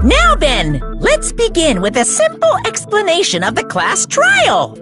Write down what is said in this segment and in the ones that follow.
Now then, let's begin with a simple explanation of the class trial.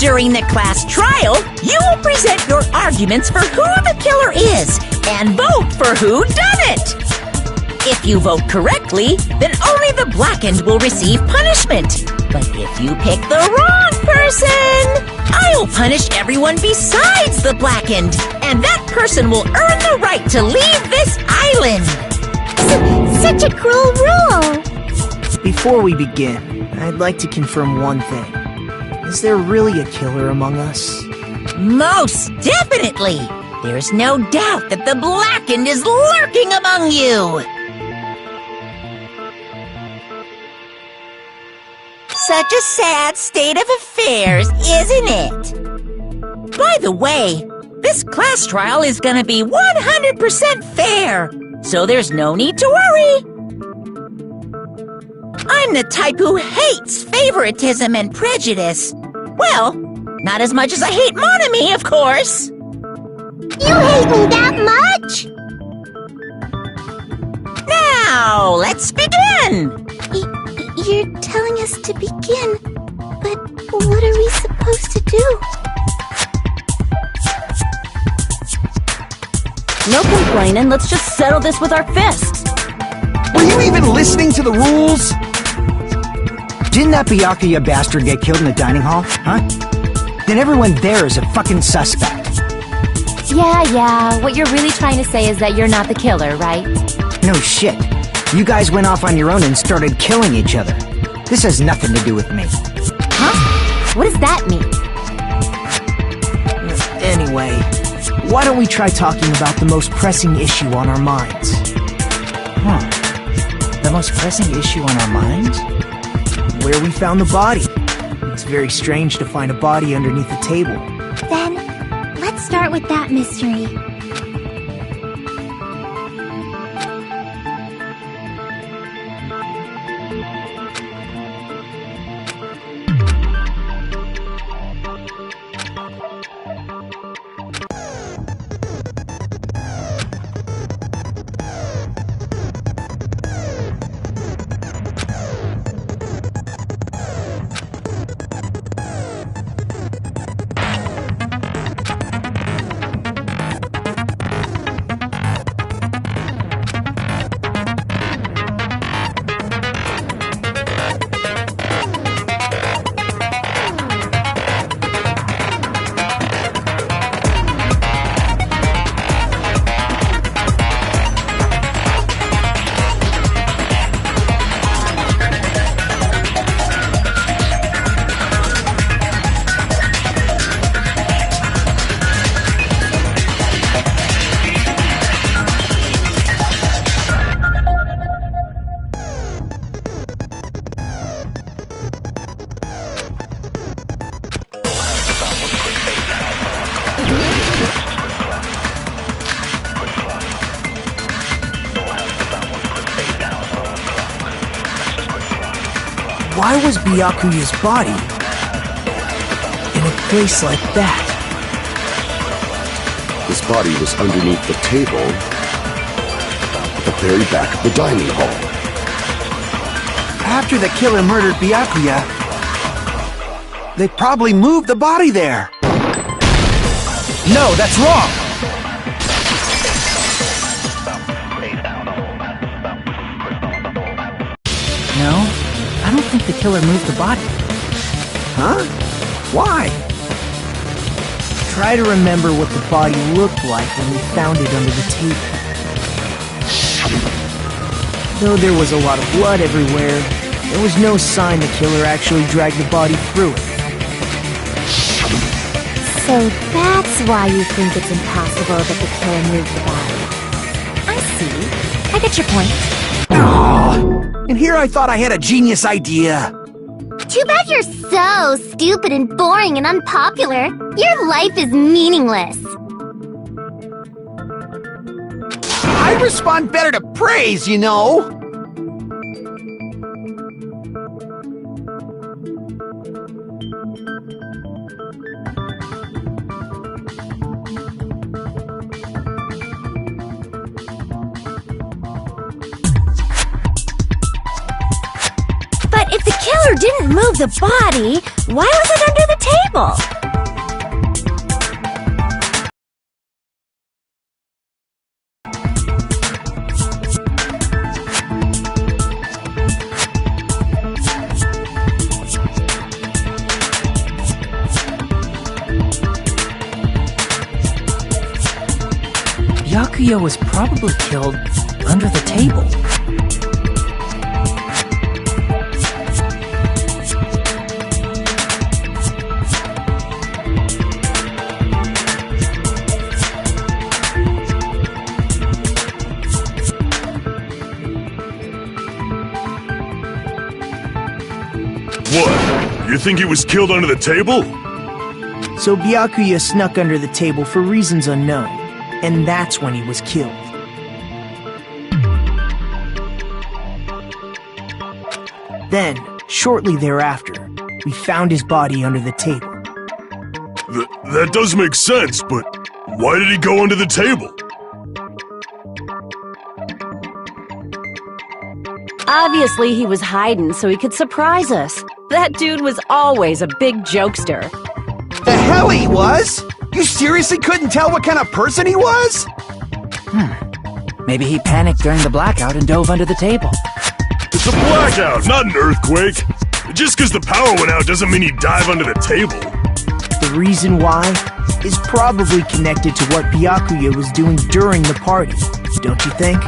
During the class trial, you will present your arguments for who the killer is and vote for who done it. If you vote correctly, then only the blackened will receive punishment. But if you pick the wrong person, I'll punish everyone besides the blackened, and that person will earn the right to leave this island. Such a cruel rule! Before we begin, I'd like to confirm one thing. Is there really a killer among us? Most definitely! There's no doubt that the blackened is lurking among you! Such a sad state of affairs, isn't it? By the way, this class trial is gonna be 100% fair, so there's no need to worry. I'm the type who hates favoritism and prejudice. Well, not as much as I hate Monami, of course. You hate me that much? Now, let's begin! You're telling us to begin, but what are we supposed to do? No complaining, let's just settle this with our fists. Were you even listening to the rules? Didn't that Byakuya bastard get killed in the dining hall, huh? Then everyone there is a fucking suspect. Yeah, what you're really trying to say is that you're not the killer, right? No shit. You guys went off on your own and started killing each other. This has nothing to do with me. Huh? What does that mean? Anyway, why don't we try talking about the most pressing issue on our minds? The most pressing issue on our minds? Where we found the body. It's very strange to find a body underneath a table. Then, let's start with that mystery. Why was Byakuya's body in a place like that? His body was underneath the table at the very back of the dining hall. After the killer murdered Byakuya, they probably moved the body there. No, that's wrong! No, I don't think the killer moved the body. Huh? Why? Try to remember what the body looked like when we found it under the table. Though there was a lot of blood everywhere, there was no sign the killer actually dragged the body through it. So that's why you think it's impossible that the killer moved the body. I see. I get your point. Aww. And here I thought I had a genius idea. Too bad you're so stupid and boring and unpopular. Your life is meaningless. I respond better to praise, you know. But if the killer didn't move the body, why was it under the table? Byakuya was probably killed under the table. What? You think he was killed under the table? So Byakuya snuck under the table for reasons unknown, and that's when he was killed. Then, shortly thereafter, we found his body under the table. That does make sense, but why did he go under the table? Obviously, he was hiding so he could surprise us. That dude was always a big jokester. The hell he was? You seriously couldn't tell what kind of person he was? Maybe he panicked during the blackout and dove under the table. It's a blackout, not an earthquake. Just because the power went out doesn't mean he dive under the table. The reason why is probably connected to what Byakuya was doing during the party, don't you think?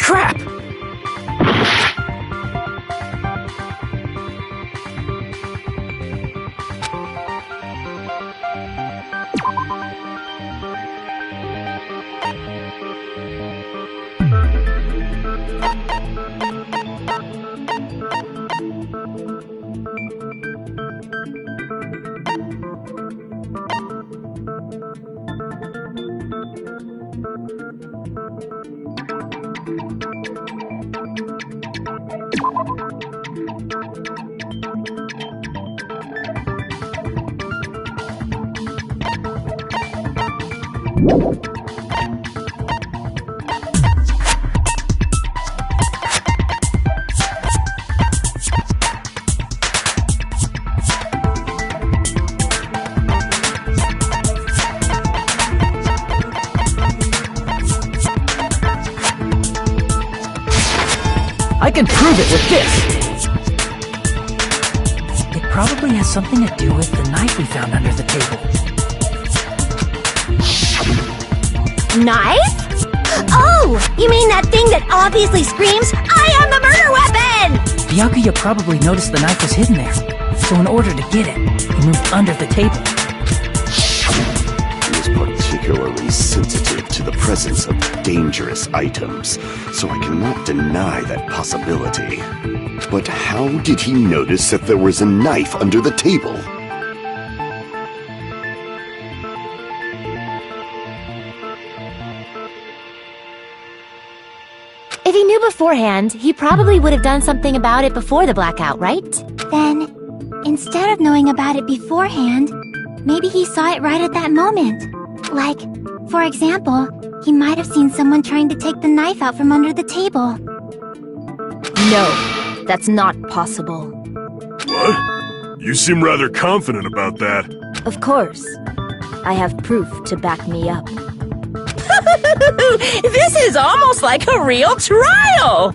Crap! I can prove it with this! It probably has something to do with the knife we found under the table. Knife? Oh, you mean that thing that obviously screams, I am the murder weapon! Byakuya probably noticed the knife was hidden there, so in order to get it, he moved under the table. He was particularly sensitive to the presence of dangerous items, so I cannot deny that possibility. But how did he notice that there was a knife under the table? If he knew beforehand, he probably would have done something about it before the blackout, right? Then, instead of knowing about it beforehand, maybe he saw it right at that moment. Like, for example, he might have seen someone trying to take the knife out from under the table. No, that's not possible. What? You seem rather confident about that. Of course. I have proof to back me up. This is almost like a real trial!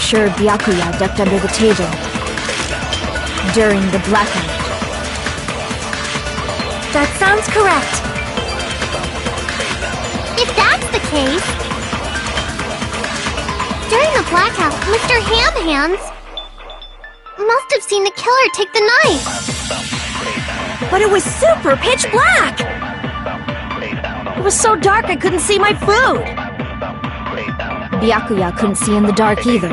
sure Byakuya ducked under the table during the blackout. That sounds correct. If that's the case... During the blackout, Mr. Ham Hands must have seen the killer take the knife. But it was super pitch black! It was so dark I couldn't see my food! Byakuya couldn't see in the dark either.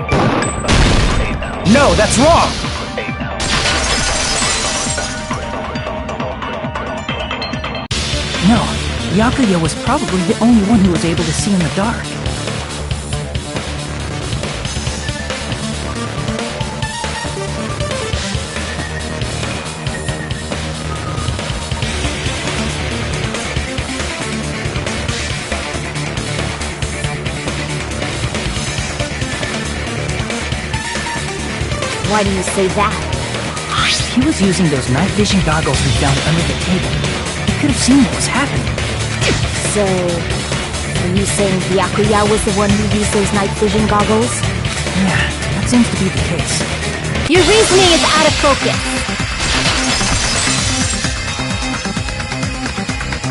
No, that's wrong! No, Byakuya was probably the only one who was able to see in the dark. Why do you say that? He was using those night vision goggles we found under the table. He could have seen what was happening. So, are you saying Byakuya was the one who used those night vision goggles? Yeah, that seems to be the case. Your reasoning is out of focus.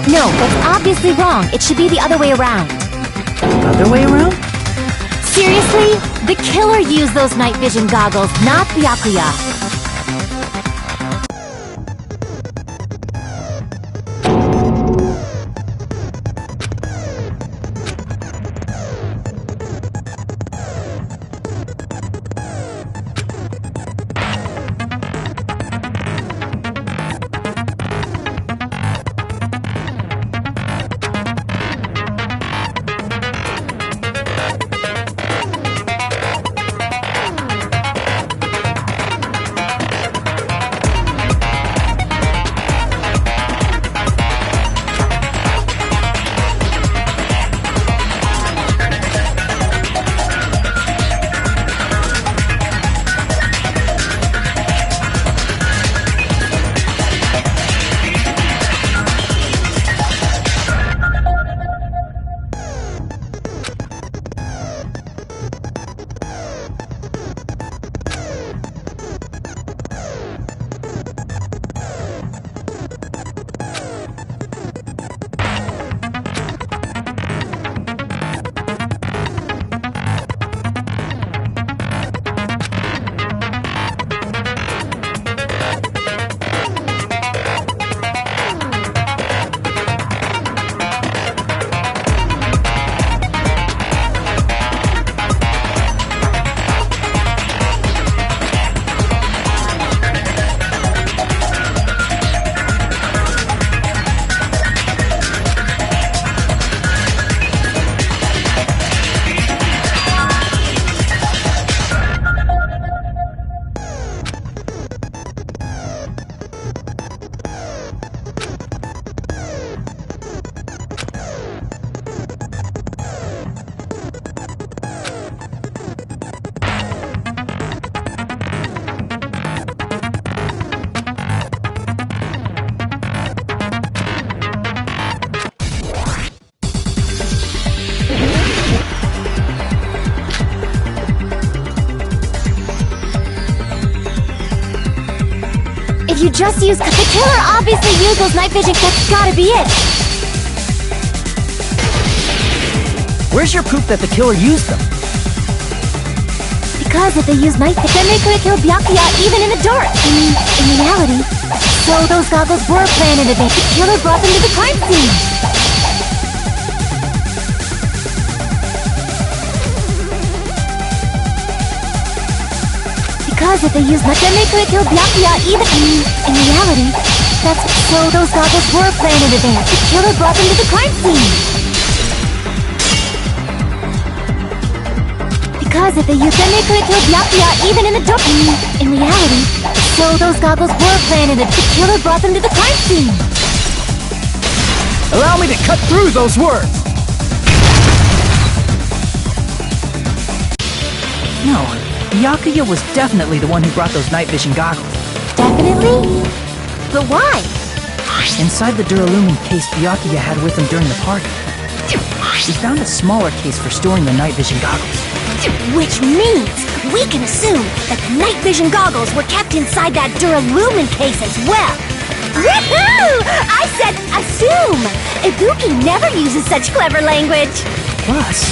No, that's obviously wrong. It should be the other way around. Other way around? Seriously? The killer used those night vision goggles, not Byakuya. You just used... The killer obviously used those night vision... That's gotta be it! Where's your proof that the killer used them? Because if they used night vision, then they could have killed Byakuya even in the dark! In reality... So those goggles were planned in advance. The killer brought them to the crime scene! Because if they used night, then they could have killed Byakuya even... In reality... That's... So those goggles were planned in advance. The killer brought them to the crime scene! Because if they used... Then they could have killed Byakuya even in the dark... In reality... So those goggles were planned in advance. The killer brought them to the crime scene! Allow me to cut through those words! No, Byakuya was definitely the one who brought those night vision goggles. Definitely? But why? Inside the Duralumin case Byakuya had with him during the party, we found a smaller case for storing the night vision goggles. Which means we can assume that the night vision goggles were kept inside that Duralumin case as well. Woohoo! I said assume! Ibuki never uses such clever language. Plus,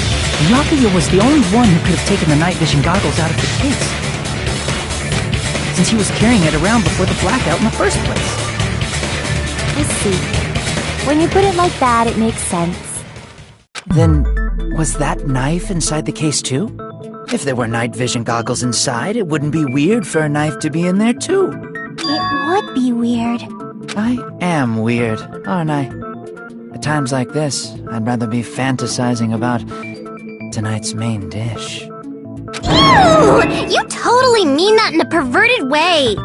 Byakuya was the only one who could have taken the night vision goggles out of the case, since he was carrying it around before the blackout in the first place. I see. When you put it like that, it makes sense. Then, was that knife inside the case too? If there were night vision goggles inside, it wouldn't be weird for a knife to be in there too. It would be weird. I am weird, aren't I? At times like this, I'd rather be fantasizing about tonight's main dish. Ew! You totally mean that in a perverted way.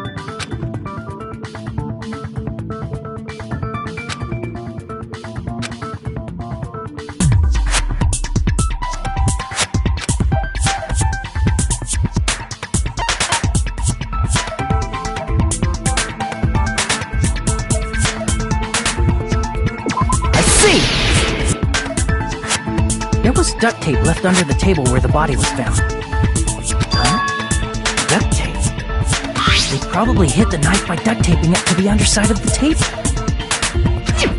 There was duct tape left under the table where the body was found. Huh? Duct tape? They probably hid the knife by duct taping it to the underside of the table.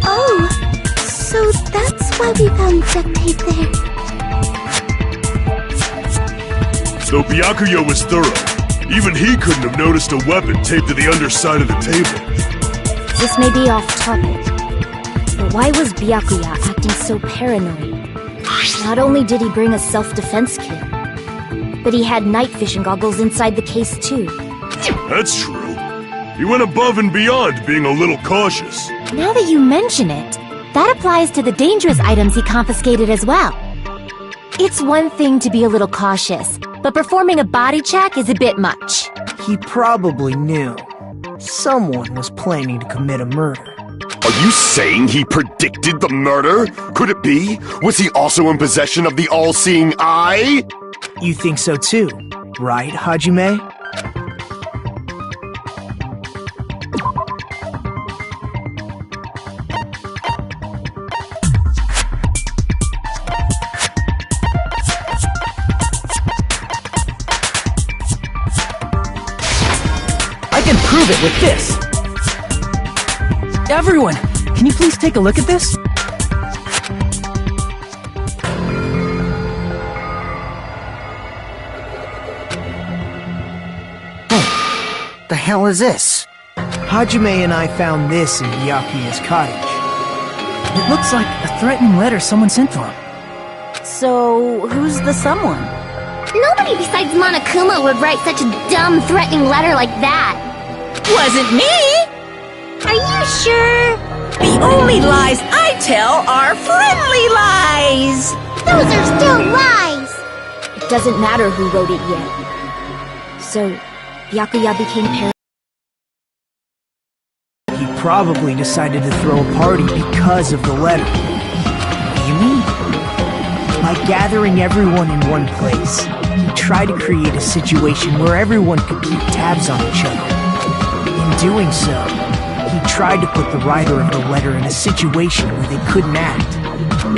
Oh, so that's why we found duct tape there. Though Byakuya was thorough, even he couldn't have noticed a weapon taped to the underside of the table. This may be off topic, but why was Byakuya acting so paranoid? Not only did he bring a self-defense kit, but he had night vision goggles inside the case too. That's true. He went above and beyond being a little cautious. Now that you mention it, that applies to the dangerous items he confiscated as well. It's one thing to be a little cautious, but performing a body check is a bit much. He probably knew someone was planning to commit a murder. Are you saying he predicted the murder? Could it be? Was he also in possession of the all-seeing eye? You think so too, right, Hajime? I can prove it with this! Everyone, can you please take a look at this? The hell is this? Hajime and I found this in Byakuya's cottage. It looks like a threatening letter someone sent to him. So, who's the someone? Nobody besides Monokuma would write such a dumb, threatening letter like that. Wasn't me! Are you sure? The only lies I tell are friendly lies! Those are still lies! It doesn't matter who wrote it yet. So, Byakuya became paranoid. He probably decided to throw a party because of the letter. What do you mean? By gathering everyone in one place, he tried to create a situation where everyone could keep tabs on each other. In doing so, he tried to put the writer of the letter in a situation where they couldn't act.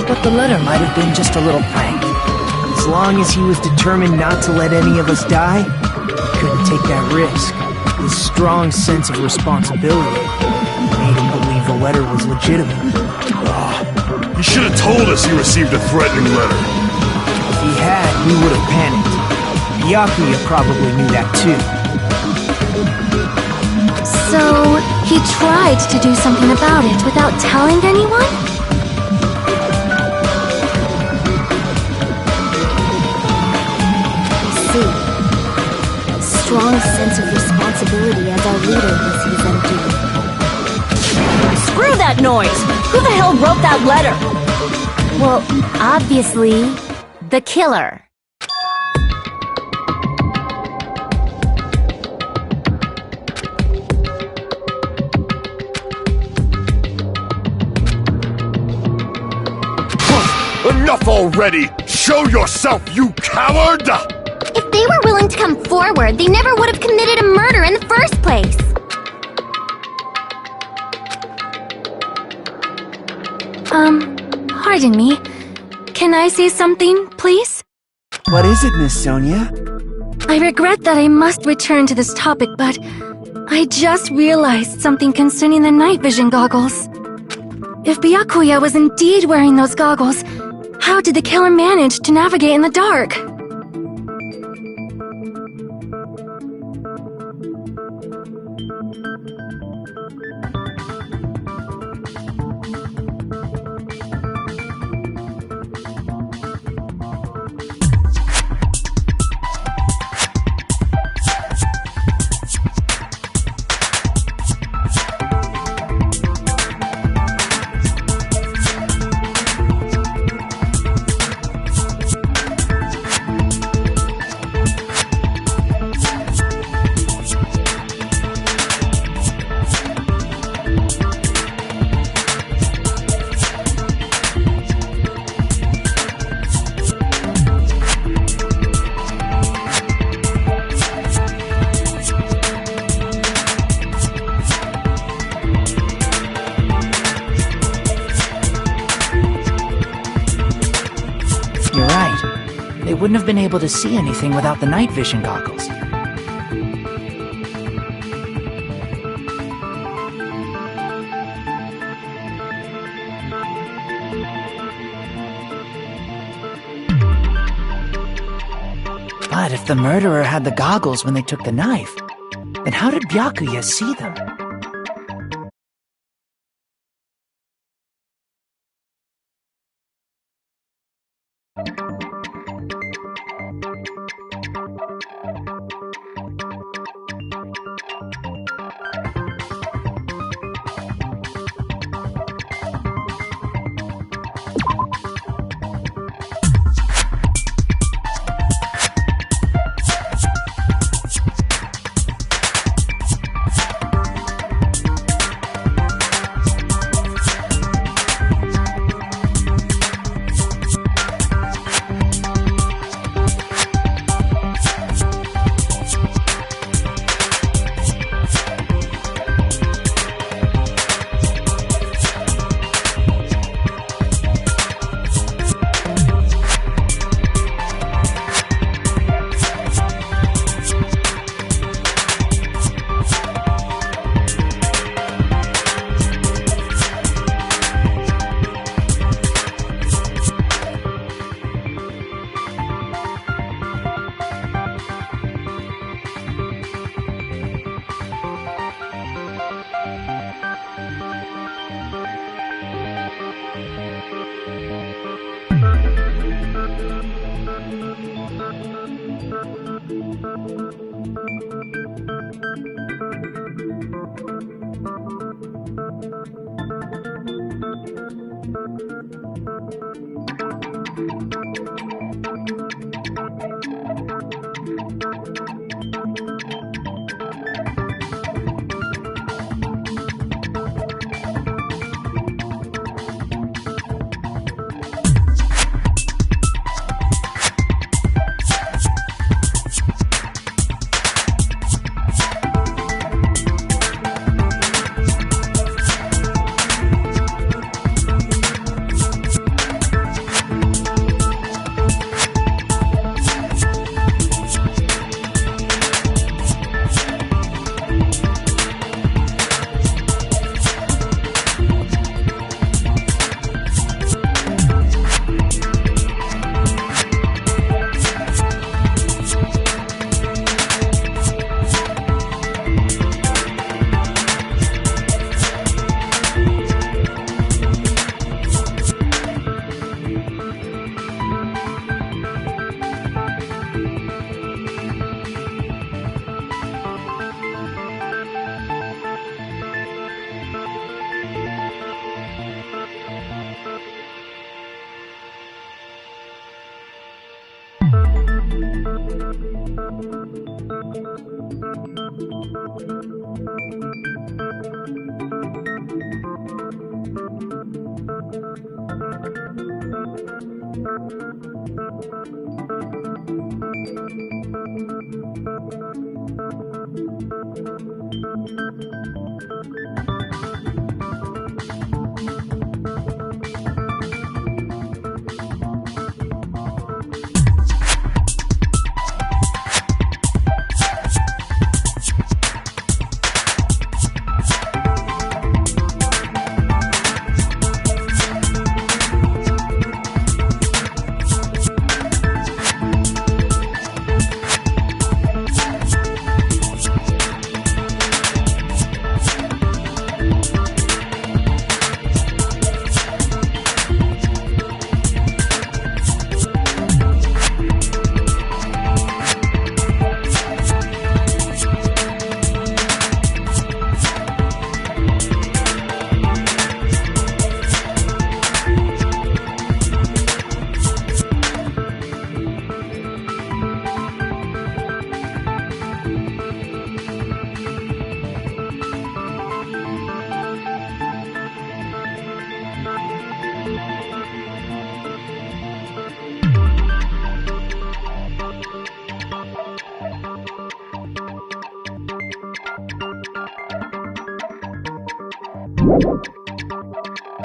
But the letter might have been just a little prank. As long as he was determined not to let any of us die, he couldn't take that risk. His strong sense of responsibility made him believe the letter was legitimate. He should have told us he received a threatening letter. If he had, we would have panicked. Byakuya probably knew that too. So, he tried to do something about it without telling anyone? I see. Strong sense of responsibility as our leader was his undoing. Screw that noise! Who the hell wrote that letter? Well, obviously, the killer. Enough already! Show yourself, you coward! If they were willing to come forward, they never would have committed a murder in the first place. Pardon me. Can I say something, please? What is it, Miss Sonia? I regret that I must return to this topic, but I just realized something concerning the night vision goggles. If Byakuya was indeed wearing those goggles, how did the killer manage to navigate in the dark? You're right. They wouldn't have been able to see anything without the night vision goggles. But if the murderer had the goggles when they took the knife, then how did Byakuya see them?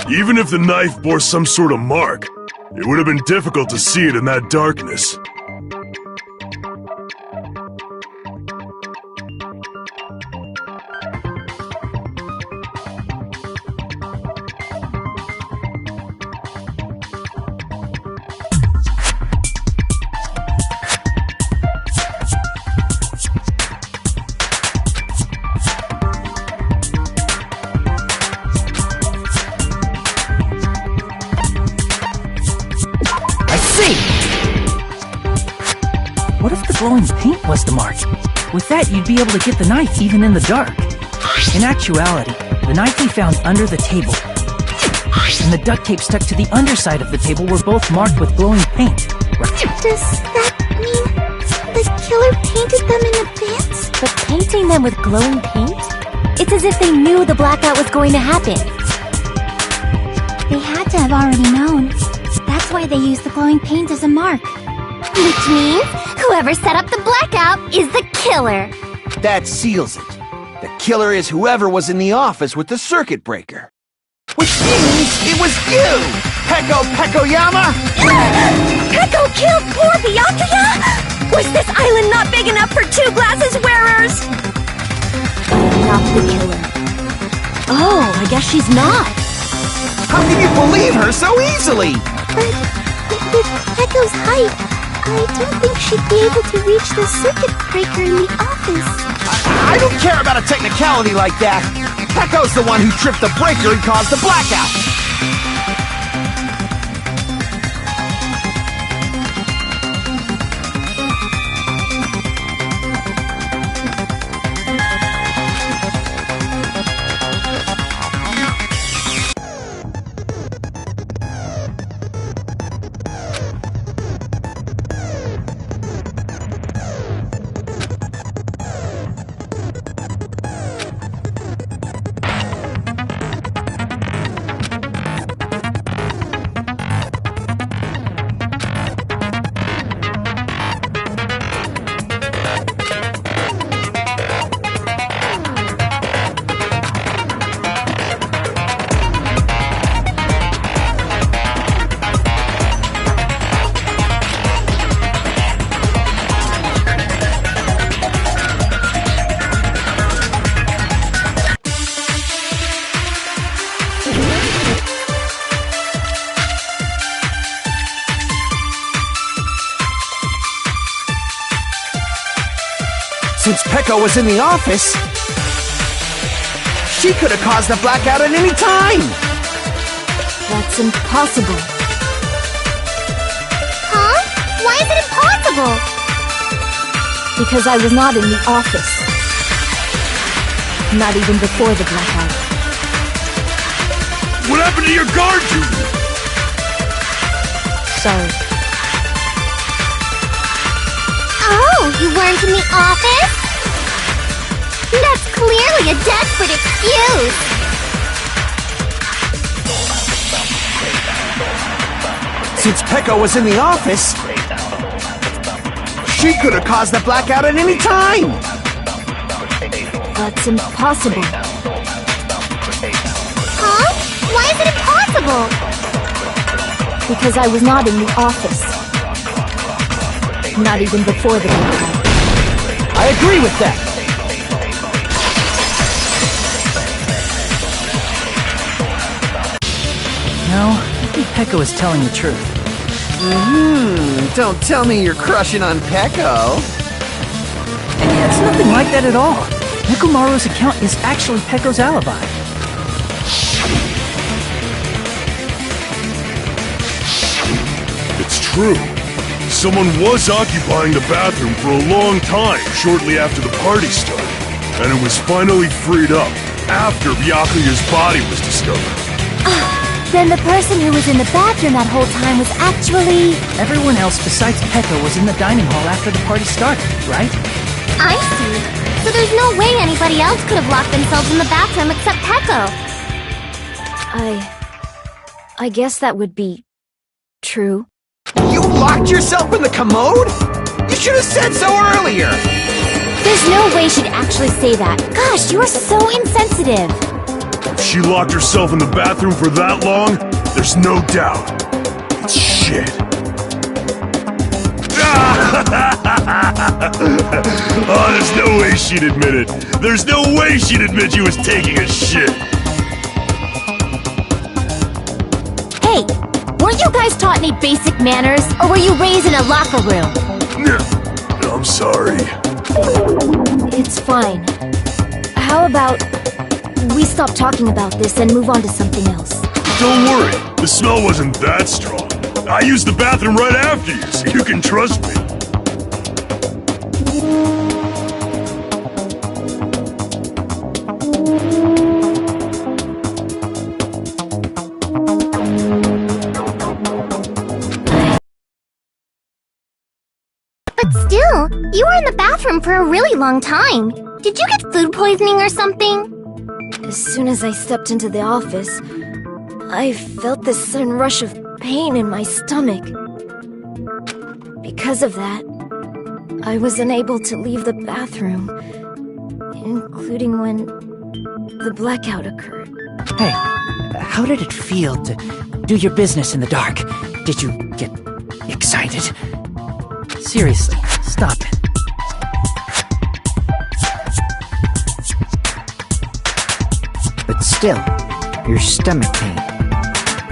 Even if the knife bore some sort of mark, it would have been difficult to see it in that darkness. What if the glowing paint was the mark? With that, you'd be able to get the knife even in the dark. In actuality, the knife we found under the table and the duct tape stuck to the underside of the table were both marked with glowing paint. Does that mean the killer painted them in advance? But painting them with glowing paint? It's as if they knew the blackout was going to happen. They had to have already known. That's why they used the glowing paint as a mark. Which means whoever set up the blackout is the killer. That seals it. The killer is whoever was in the office with the circuit breaker. Which means it was you, Peko Pekoyama! Peko killed poor Byakuya? Was this island not big enough for 2 glasses wearers? Not the killer. Oh, I guess she's not. How can you believe her so easily? But with Peko's height, I don't think she'd be able to reach the circuit breaker in the office. I don't care about a technicality like that. Peko's the one who tripped the breaker and caused the blackout. Since Peko was in the office, she could have caused the blackout at any time! That's impossible. Huh? Why is it impossible? Because I was not in the office. Not even before the blackout. What happened to your guard duty? Sorry. Oh, you weren't in the office? That's clearly a desperate excuse. Since Peko was in the office, she could have caused the blackout at any time! That's impossible. Huh? Why is it impossible? Because I was not in the office. Not even before the blackout. I agree with that! No, I think Peko is telling the truth. Don't tell me you're crushing on Peko. It's nothing like that at all. Nekomaru's account is actually Peko's alibi. It's true. Someone was occupying the bathroom for a long time shortly after the party started, and it was finally freed up after Byakuya's body was discovered. Then the person who was in the bathroom that whole time was actually... Everyone else besides Peko was in the dining hall after the party started, right? I see. So there's no way anybody else could have locked themselves in the bathroom except Peko. I guess that would be... true. You locked yourself in the commode? You should have said so earlier! There's no way she'd actually say that. Gosh, you are so insensitive. She locked herself in the bathroom for that long? There's no doubt. It's shit. Oh, there's no way she'd admit it. There's no way she'd admit she was taking a shit. Hey, weren't you guys taught any basic manners, or were you raised in a locker room? I'm sorry. It's fine. How about we stop talking about this and move on to something else? Don't worry, the smell wasn't that strong. I used the bathroom right after you, so you can trust me. But still, you were in the bathroom for a really long time. Did you get food poisoning or something? As soon as I stepped into the office, I felt this sudden rush of pain in my stomach. Because of that, I was unable to leave the bathroom, including when the blackout occurred. Hey, how did it feel to do your business in the dark? Did you get excited? Seriously, stop it. But still, your stomach pain.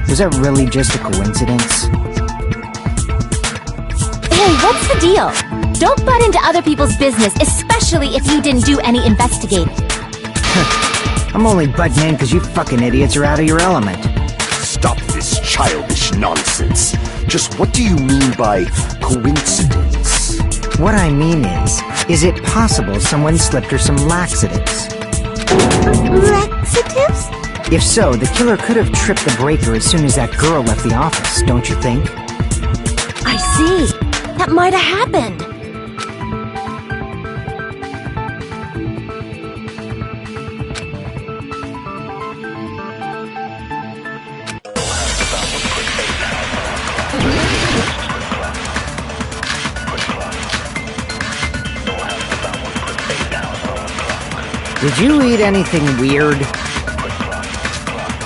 Was that really just a coincidence? Hey, what's the deal? Don't butt into other people's business, especially if you didn't do any investigating. I'm only butting in because you fucking idiots are out of your element. Stop this childish nonsense. Just what do you mean by coincidence? What I mean is it possible someone slipped her some laxatives? Laxatives? If so, the killer could have tripped the breaker as soon as that girl left the office, don't you think? I see. That might have happened. Did you eat anything weird?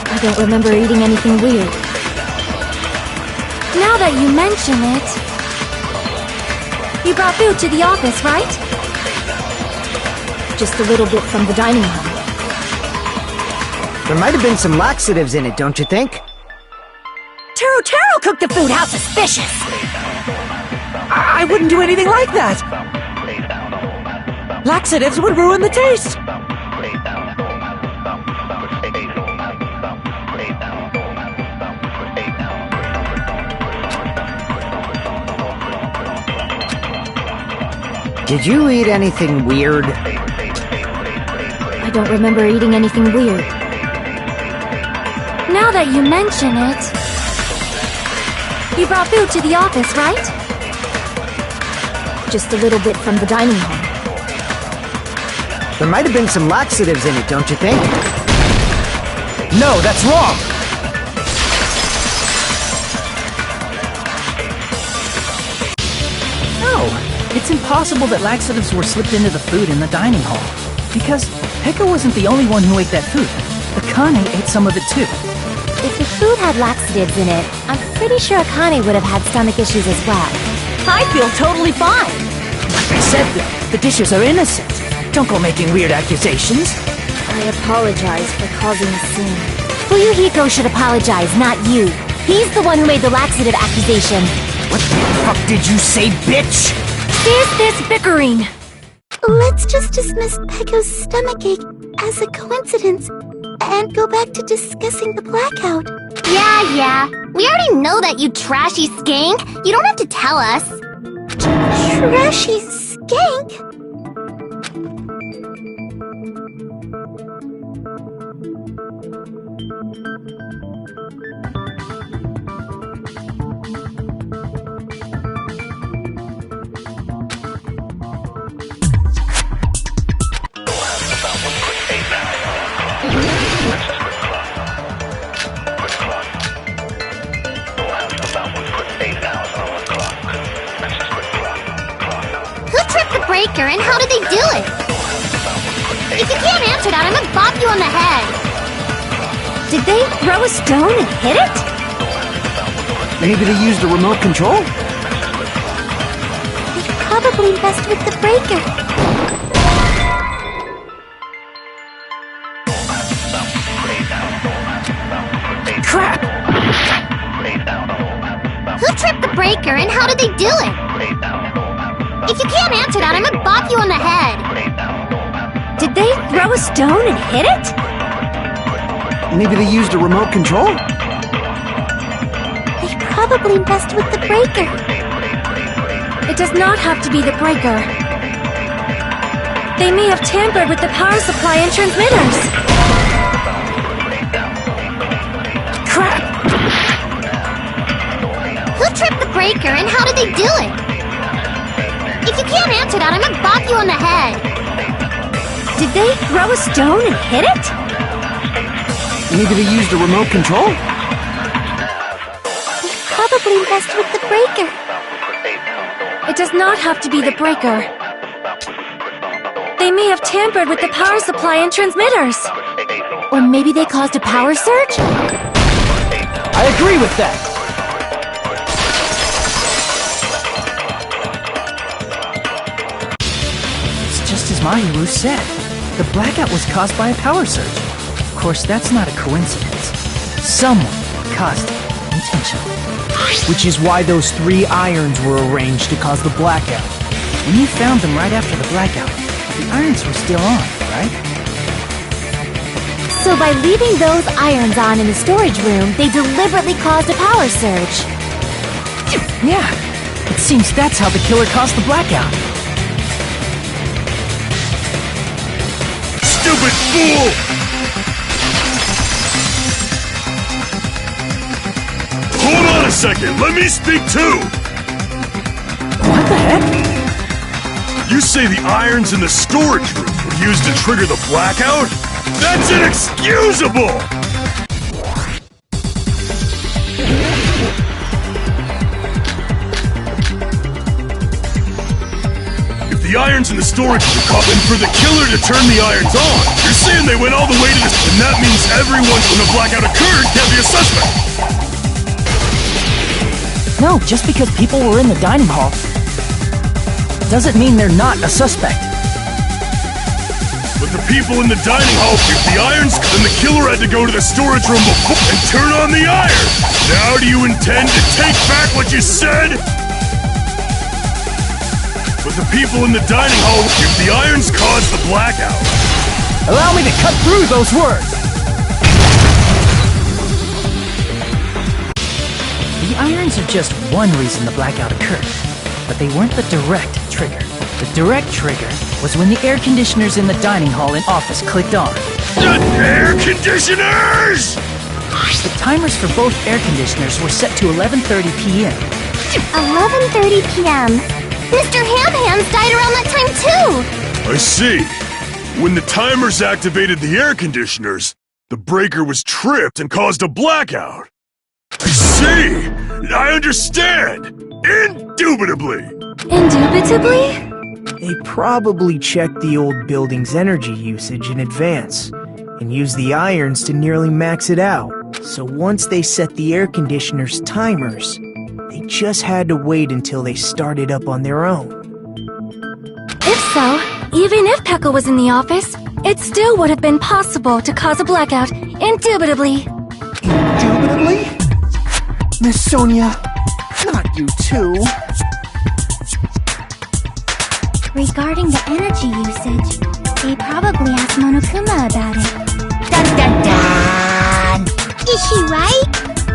I don't remember eating anything weird. Now that you mention it... You brought food to the office, right? Just a little bit from the dining hall. There might have been some laxatives in it, don't you think? Taro cooked the food. How suspicious! I wouldn't do anything like that! Laxatives would ruin the taste! Did you eat anything weird? I don't remember eating anything weird. Now that you mention it... You brought food to the office, right? Just a little bit from the dining hall. There might have been some laxatives in it, don't you think? No, that's wrong! No, it's impossible that laxatives were slipped into the food in the dining hall. Because Pekka wasn't the only one who ate that food. Akane ate some of it too. If the food had laxatives in it, I'm pretty sure Akane would have had stomach issues as well. I feel totally fine. Like I said, the dishes are innocent. Don't go making weird accusations. I apologize for causing a scene. Fuyuhiko should apologize, not you. He's the one who made the laxative accusation. What the fuck did you say, bitch? Is this bickering? Let's just dismiss Pekko's stomachache as a coincidence and go back to discussing the blackout. Yeah. We already know that, you trashy skank. You don't have to tell us. Trashy skank? Who tripped the breaker and how did they do it? If you can't answer that, I'm gonna bop you on the head. Did they throw a stone and hit it? Maybe they used a remote control? They probably messed with the breaker. Crap! Who tripped the breaker and how did they do it? If you can't answer that, I'm gonna bop you on the head. Did they throw a stone and hit it? Maybe they used a remote control? They probably messed with the breaker. It does not have to be the breaker. They may have tampered with the power supply and transmitters. Crap! Who tripped the breaker and how did they do it? If you can't answer that, I'm gonna bop you on the head. Did they throw a stone and hit it? Maybe they used a remote control? They probably messed with the breaker. It does not have to be the breaker. They may have tampered with the power supply and transmitters. Or maybe they caused a power surge? I agree with that! It's just as Mahiru said. The blackout was caused by a power surge. Of course, that's not a coincidence. Someone caused it intentionally. Which is why those 3 irons were arranged to cause the blackout. When you found them right after the blackout, the irons were still on, right? So by leaving those irons on in the storage room, they deliberately caused a power surge. Yeah, it seems that's how the killer caused the blackout. Stupid fool! Hold on a second, let me speak too! What the heck? You say the irons in the storage room were used to trigger the blackout? That's inexcusable! If the irons in the storage room caught and for the killer to turn the irons on, you're saying they went all the way to this, and that means everyone when the blackout occurred can't be a suspect! No, just because people were in the dining hall doesn't mean they're not a suspect. But the people in the dining hall picked the irons, and the killer had to go to the storage room before and turn on the iron! Now do you intend to take back what you said? But the people in the dining hall picked the irons caused the blackout. Allow me to cut through those words! The irons are just one reason the blackout occurred, but they weren't the direct trigger. The direct trigger was when the air conditioners in the dining hall and office clicked on. The air conditioners! The timers for both air conditioners were set to 11:30 p.m. 11:30 p.m. Mr. Ham-Hams died around that time too! I see. When the timers activated the air conditioners, the breaker was tripped and caused a blackout. I see! I understand! Indubitably! Indubitably? They probably checked the old building's energy usage in advance and used the irons to nearly max it out. So once they set the air conditioner's timers, they just had to wait until they started up on their own. If so, even if Pekka was in the office, it still would have been possible to cause a blackout, indubitably. Indubitably? Miss Sonia, not you too. Regarding the energy usage, they probably asked Monokuma about it. Dun dun dun! Is she right?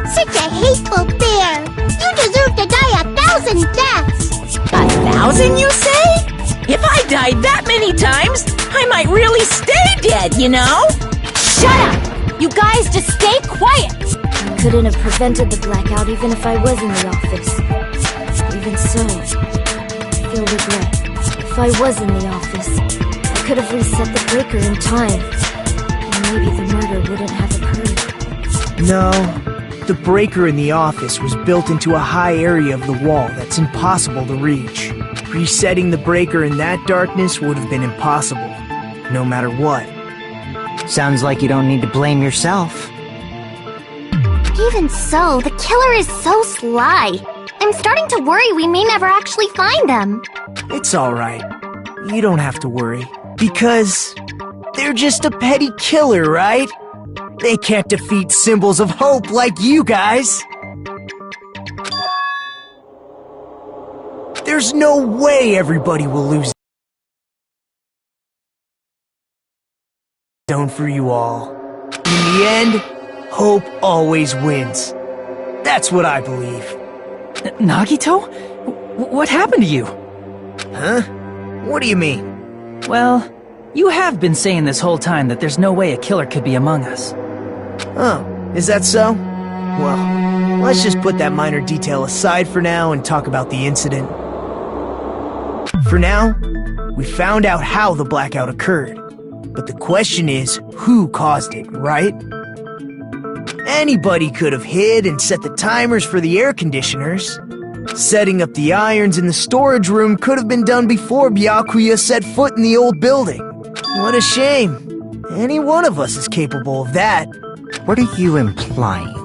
Such a hateful bear! You deserve to die 1,000 deaths! 1,000, you say? If I died that many times, I might really stay dead, you know? Shut up! You guys just stay quiet! I couldn't have prevented the blackout even if I was in the office. Even so, I feel regret. If I was in the office, I could have reset the breaker in time. And maybe the murder wouldn't have occurred. No, the breaker in the office was built into a high area of the wall that's impossible to reach. Resetting the breaker in that darkness would have been impossible, no matter what. Sounds like you don't need to blame yourself. Even so, the killer is so sly. I'm starting to worry we may never actually find them. It's alright. You don't have to worry. Because they're just a petty killer, right? They can't defeat symbols of hope like you guys. There's no way everybody will lose zone for you all. In the end, hope always wins. That's what I believe. Nagito? What happened to you? Huh? What do you mean? Well, you have been saying this whole time that there's no way a killer could be among us. Oh, is that so? Well, let's just put that minor detail aside for now and talk about the incident. For now, we found out how the blackout occurred. But the question is, who caused it, right? Anybody could have hid and set the timers for the air conditioners. Setting up the irons in the storage room could have been done before Byakuya set foot in the old building. What a shame. Any one of us is capable of that. What are you implying?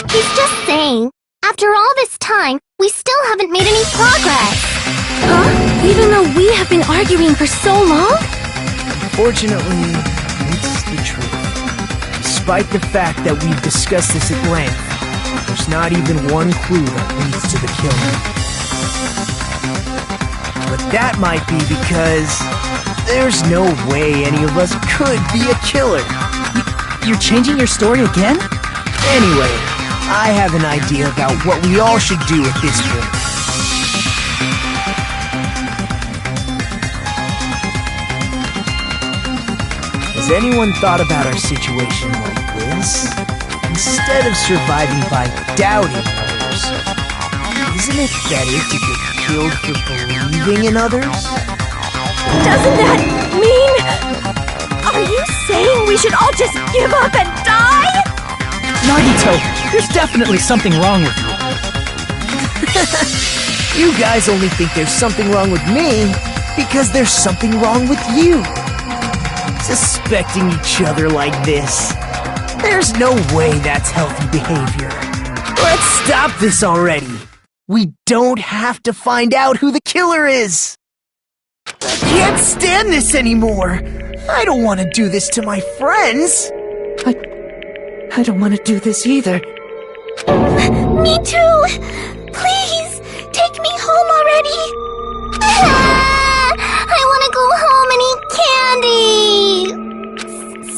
He's just saying, after all this time, we still haven't made any progress. Huh? Even though we have been arguing for so long? Fortunately, it's the truth. Despite the fact that we've discussed this at length, there's not even one clue that leads to the killing. But that might be because there's no way any of us could be a killer. You're changing your story again? Anyway, I have an idea about what we all should do at this point. Has anyone thought about our situation like this? Instead of surviving by doubting others, isn't it better to get killed for believing in others? Doesn't that mean... Are you saying we should all just give up and die? Nagito, there's definitely something wrong with you. You guys only think there's something wrong with me because there's something wrong with you. Suspecting each other like this. There's no way that's healthy behavior. Let's stop this already. We don't have to find out who the killer is. I can't stand this anymore. I don't want to do this to my friends. I don't want to do this either. Me too! Please, take me home already! I want to go home and eat candy!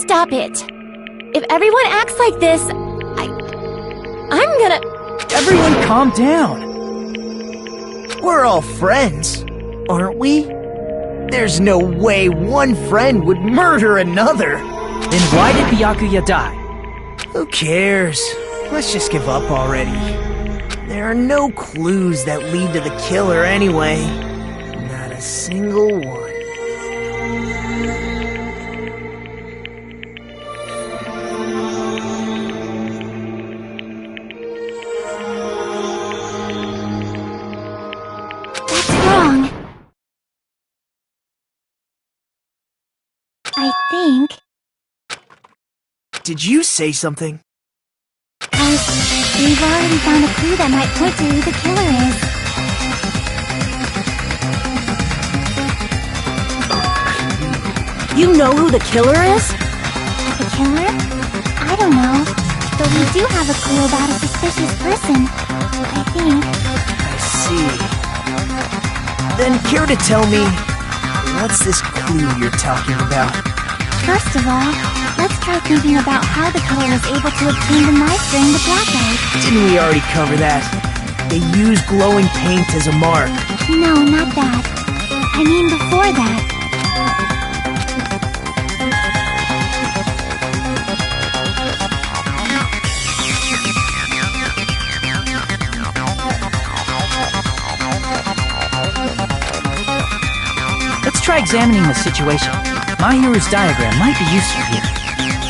Stop it. If everyone acts like this, I'm gonna... Everyone calm down. We're all friends, aren't we? There's no way one friend would murder another. Then why did Byakuya die? Who cares? Let's just give up already. There are no clues that lead to the killer anyway. Not a single one. That's wrong. I think... Did you say something? We've already found a clue that might point to who the killer is. You know who the killer is? The killer? I don't know. But we do have a clue about a suspicious person. I think. I see. Then care to tell me, what's this clue you're talking about? First of all, let's try thinking about how the killer was able to obtain the knife during the blackout. Didn't we already cover that? They use glowing paint as a mark. No, not that. I mean before that. Let's try examining the situation. Mahiru's diagram might be useful here.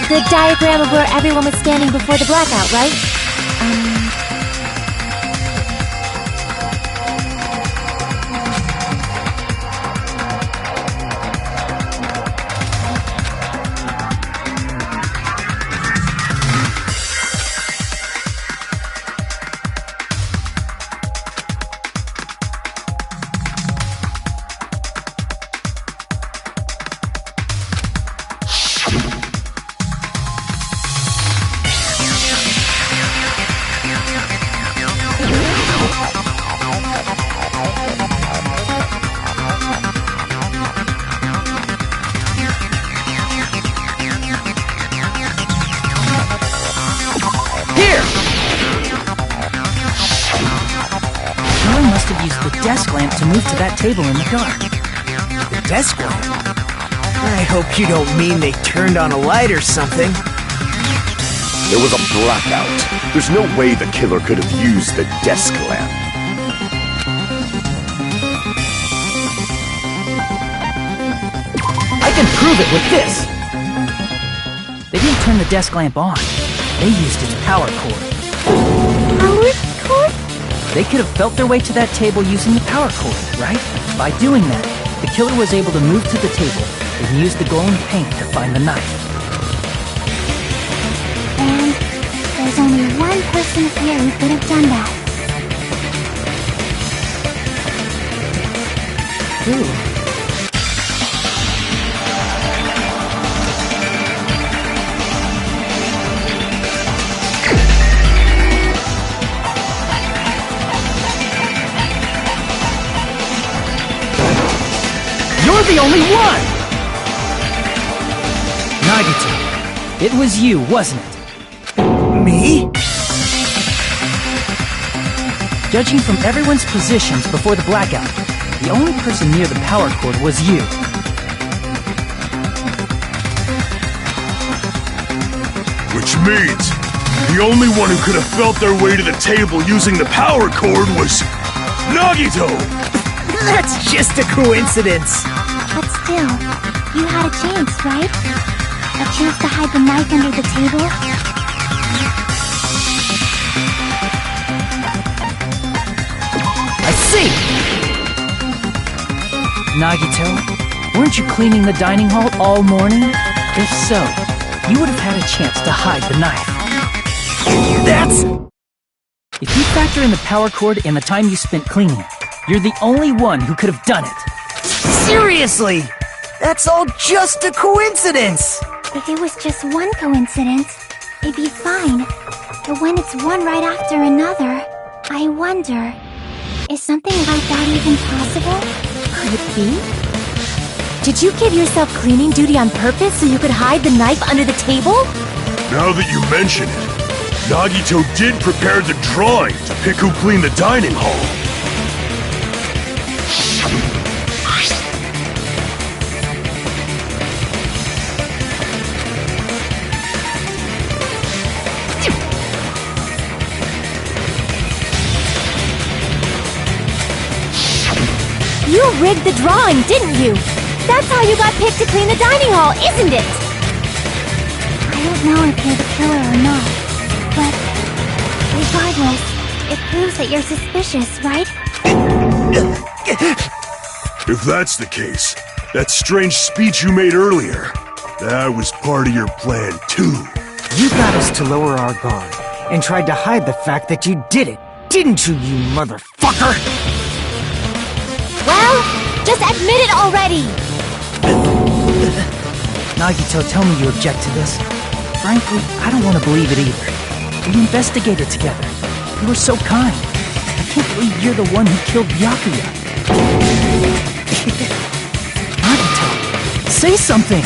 The diagram of where everyone was standing before the blackout, right? to move to that table in the dark. The desk lamp? I hope you don't mean they turned on a light or something. There was a blackout. There's no way the killer could have used the desk lamp. I can prove it with this! They didn't turn the desk lamp on. They used its power cord. Power cord? They could have felt their way to that table using the power cord, right? By doing that, the killer was able to move to the table and use the glowing paint to find the knife. And there's only one person here who could have done that. Who? You're the only one! Nagito, it was you, wasn't it? Me? Judging from everyone's positions before the blackout, the only person near the power cord was you. Which means the only one who could have felt their way to the table using the power cord was Nagito! That's just a coincidence. But still, you had a chance, right? A chance to hide the knife under the table? I see! Nagito, weren't you cleaning the dining hall all morning? If so, you would have had a chance to hide the knife. That's... If you factor in the power cord and the time you spent cleaning, you're the only one who could have done it. Seriously! That's all just a coincidence! If it was just one coincidence, it'd be fine. But when it's one right after another, I wonder, is something like that even possible? Could it be? Did you give yourself cleaning duty on purpose so you could hide the knife under the table? Now that you mention it, Nagito did prepare the drawing to pick who cleaned the dining hall. You rigged the drawing, didn't you? That's how you got picked to clean the dining hall, isn't it? I don't know if you're the killer or not, but regardless, it proves that you're suspicious, right? If that's the case, that strange speech you made earlier, that was part of your plan too. You got us to lower our guard and tried to hide the fact that you did it, didn't you, you motherfucker? Well, just admit it already! Nagito, tell me you object to this. Frankly, I don't want to believe it either. We investigated together. You were so kind. I can't believe you're the one who killed Byakuya. Nagito, say something!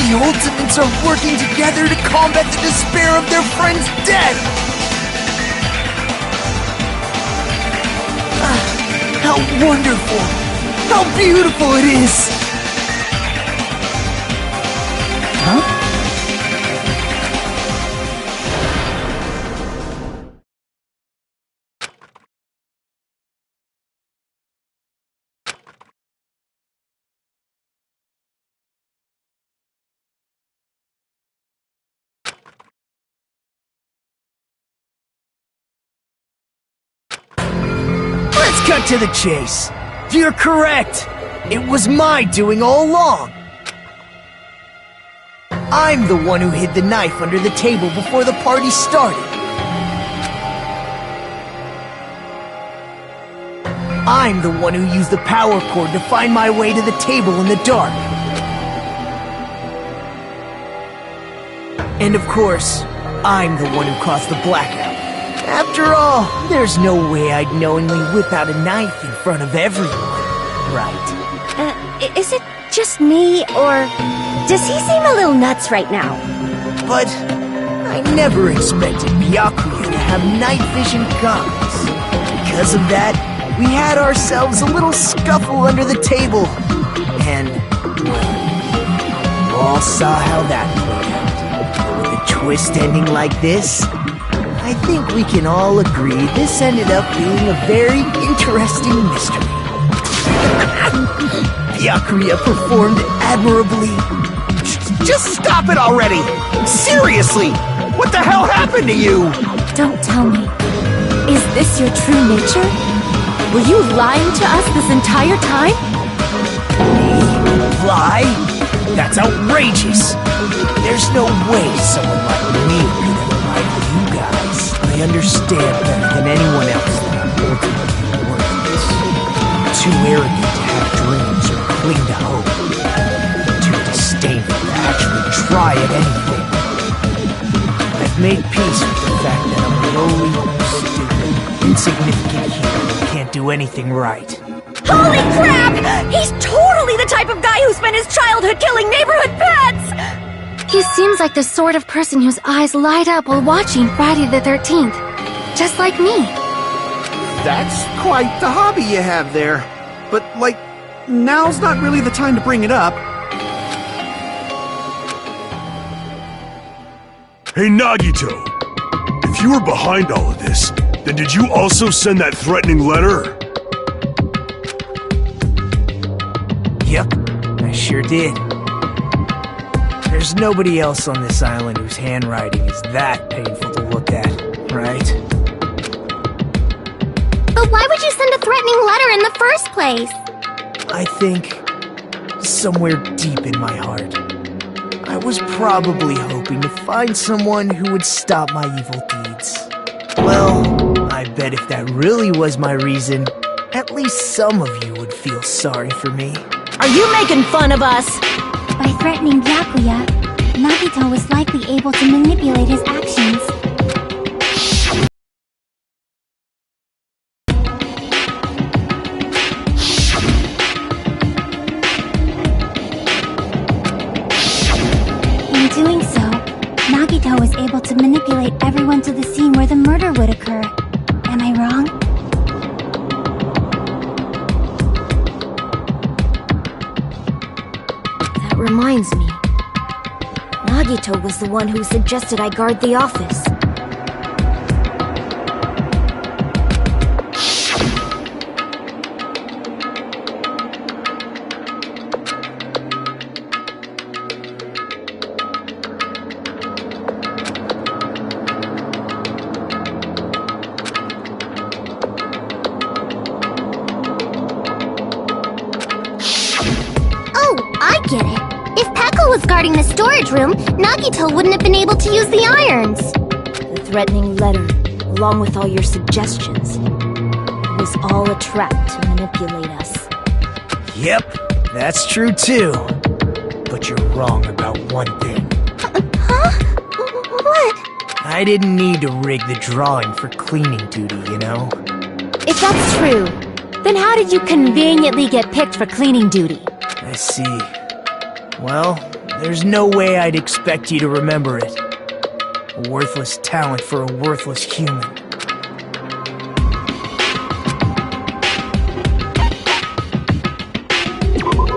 The Ultimates are working together to combat the despair of their friend's death! How wonderful! How beautiful it is! Huh? Let's cut to the chase. You're correct. It was my doing all along. I'm the one who hid the knife under the table before the party started. I'm the one who used the power cord to find my way to the table in the dark. And of course, I'm the one who caused the blackout. After all, there's no way I'd knowingly whip out a knife in front of everyone, right? Is it just me, or does he seem a little nuts right now? But I never expected Byakuya to have night vision goggles. Because of that, we had ourselves a little scuffle under the table. And, well, you all saw how that played out. With a twist ending like this, I think we can all agree this ended up being a very interesting mystery. Byakuya performed admirably. Just stop it already! Seriously! What the hell happened to you? Don't tell me. Is this your true nature? Were you lying to us this entire time? Lie? That's outrageous! There's no way someone like me could have lied to you guys. I understand better than anyone else that I'm ultimately worthless. Too arrogant to have dreams or cling to hope. Too disdainful to actually try at anything. I've made peace with the fact that I'm a lowly, stupid, insignificant human who can't do anything right. Holy crap! He's totally the type of guy who spent his childhood killing neighborhood pets! He seems like the sort of person whose eyes light up while watching Friday the 13th. Just like me. That's quite the hobby you have there. But, like, now's not really the time to bring it up. Hey, Nagito! If you were behind all of this, then did you also send that threatening letter? Yep, I sure did. There's nobody else on this island whose handwriting is that painful to look at, right? But why would you send a threatening letter in the first place? I think, somewhere deep in my heart, I was probably hoping to find someone who would stop my evil deeds. Well, I bet if that really was my reason, at least some of you would feel sorry for me. Are you making fun of us? By threatening Byakuya, Nagito was likely able to manipulate his actions. In doing so, Nagito was able to manipulate everyone to the scene where the murder would occur. Am I wrong? That reminds me. Nagito was the one who suggested I guard the office. Get it. If Peko was guarding the storage room, Nagito wouldn't have been able to use the irons. The threatening letter, along with all your suggestions, it was all a trap to manipulate us. Yep, that's true too. But you're wrong about one thing. Huh? What? I didn't need to rig the drawing for cleaning duty, you know? If that's true, then how did you conveniently get picked for cleaning duty? I see. Well, there's no way I'd expect you to remember it. A worthless talent for a worthless human.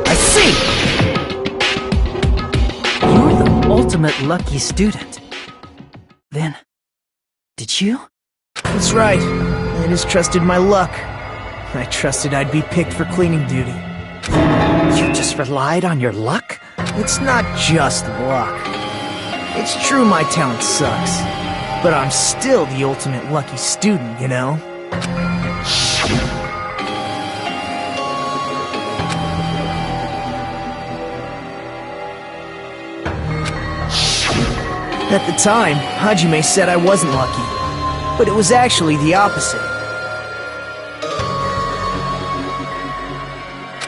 I see! You're the ultimate lucky student. Then, did you? That's right. I just trusted my luck. I trusted I'd be picked for cleaning duty. You just relied on your luck? It's not just luck. It's true my talent sucks, but I'm still the ultimate lucky student, you know? At the time, Hajime said I wasn't lucky, but it was actually the opposite.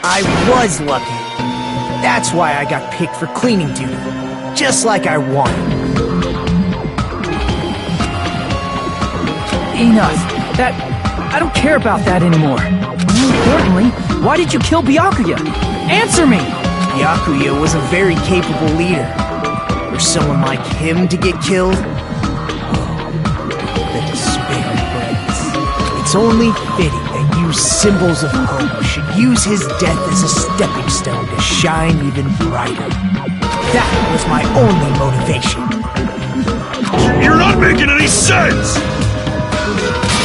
I was lucky. That's why I got picked for cleaning duty, just like I wanted. Enough. I don't care about that anymore. More importantly, why did you kill Byakuya? Answer me! Byakuya was a very capable leader. For someone like him to get killed? Oh, the despair burns. It's only fitting that you symbols of hope should use his death as a stepping stone to shine even brighter. That was my only motivation. You're not making any sense!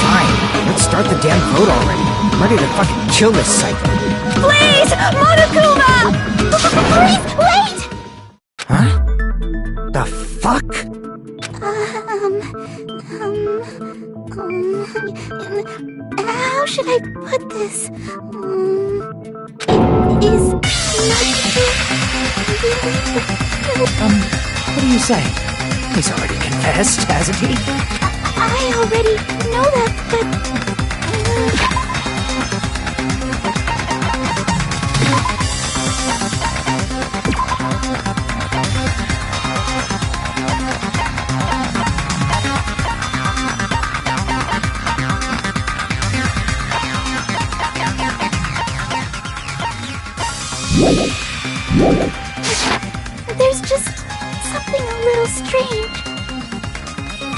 Fine, let's start the damn vote already. I'm ready to fucking kill this psycho. Please! Monokuma! Please, wait! Huh? The fuck? How should I put this? Is What do you say? He's already confessed, hasn't he? I already know that, but... There's just something a little strange.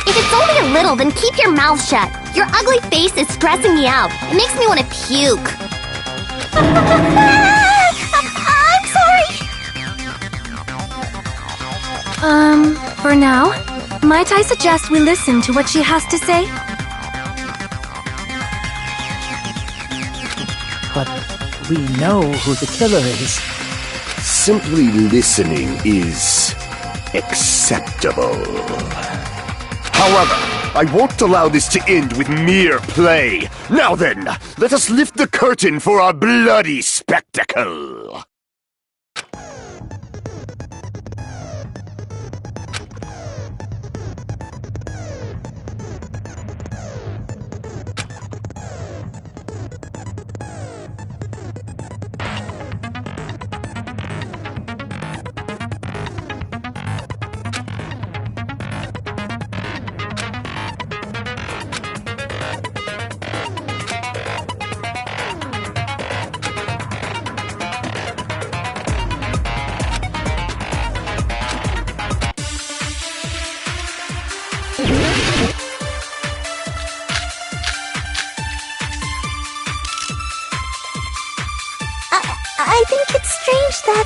If it's only a little, then keep your mouth shut. Your ugly face is stressing me out. It makes me want to puke. I'm sorry. For now, might I suggest we listen to what she has to say? But we know who the killer is. Simply listening is acceptable. However, I won't allow this to end with mere play. Now then, let us lift the curtain for our bloody spectacle. I think it's strange that...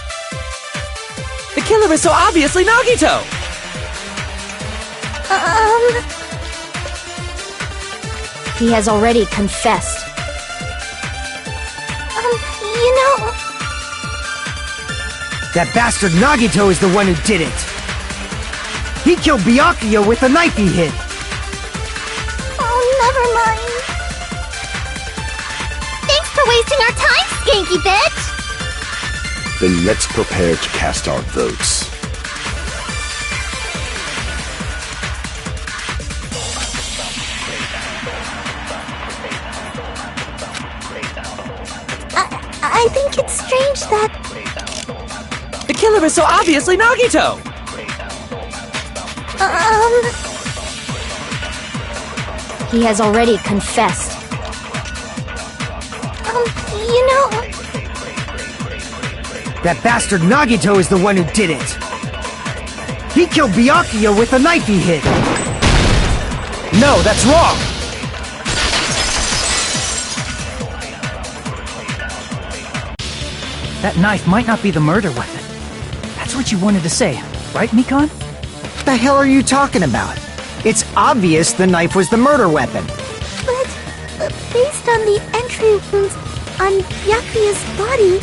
The killer is so obviously Nagito! He has already confessed. You know... That bastard Nagito is the one who did it! He killed Byakuya with the knife he hid! Oh, never mind. Thanks for wasting our time, skanky bitch! Then let's prepare to cast our votes. I think it's strange that... The killer is so obviously Nagito! He has already confessed. You know... That bastard Nagito is the one who did it! He killed Byakuya with the knife he hid! No, that's wrong! That knife might not be the murder weapon. That's what you wanted to say, right, Mikan? What the hell are you talking about? It's obvious the knife was the murder weapon. But, based on the entry wounds on Byakuya's body,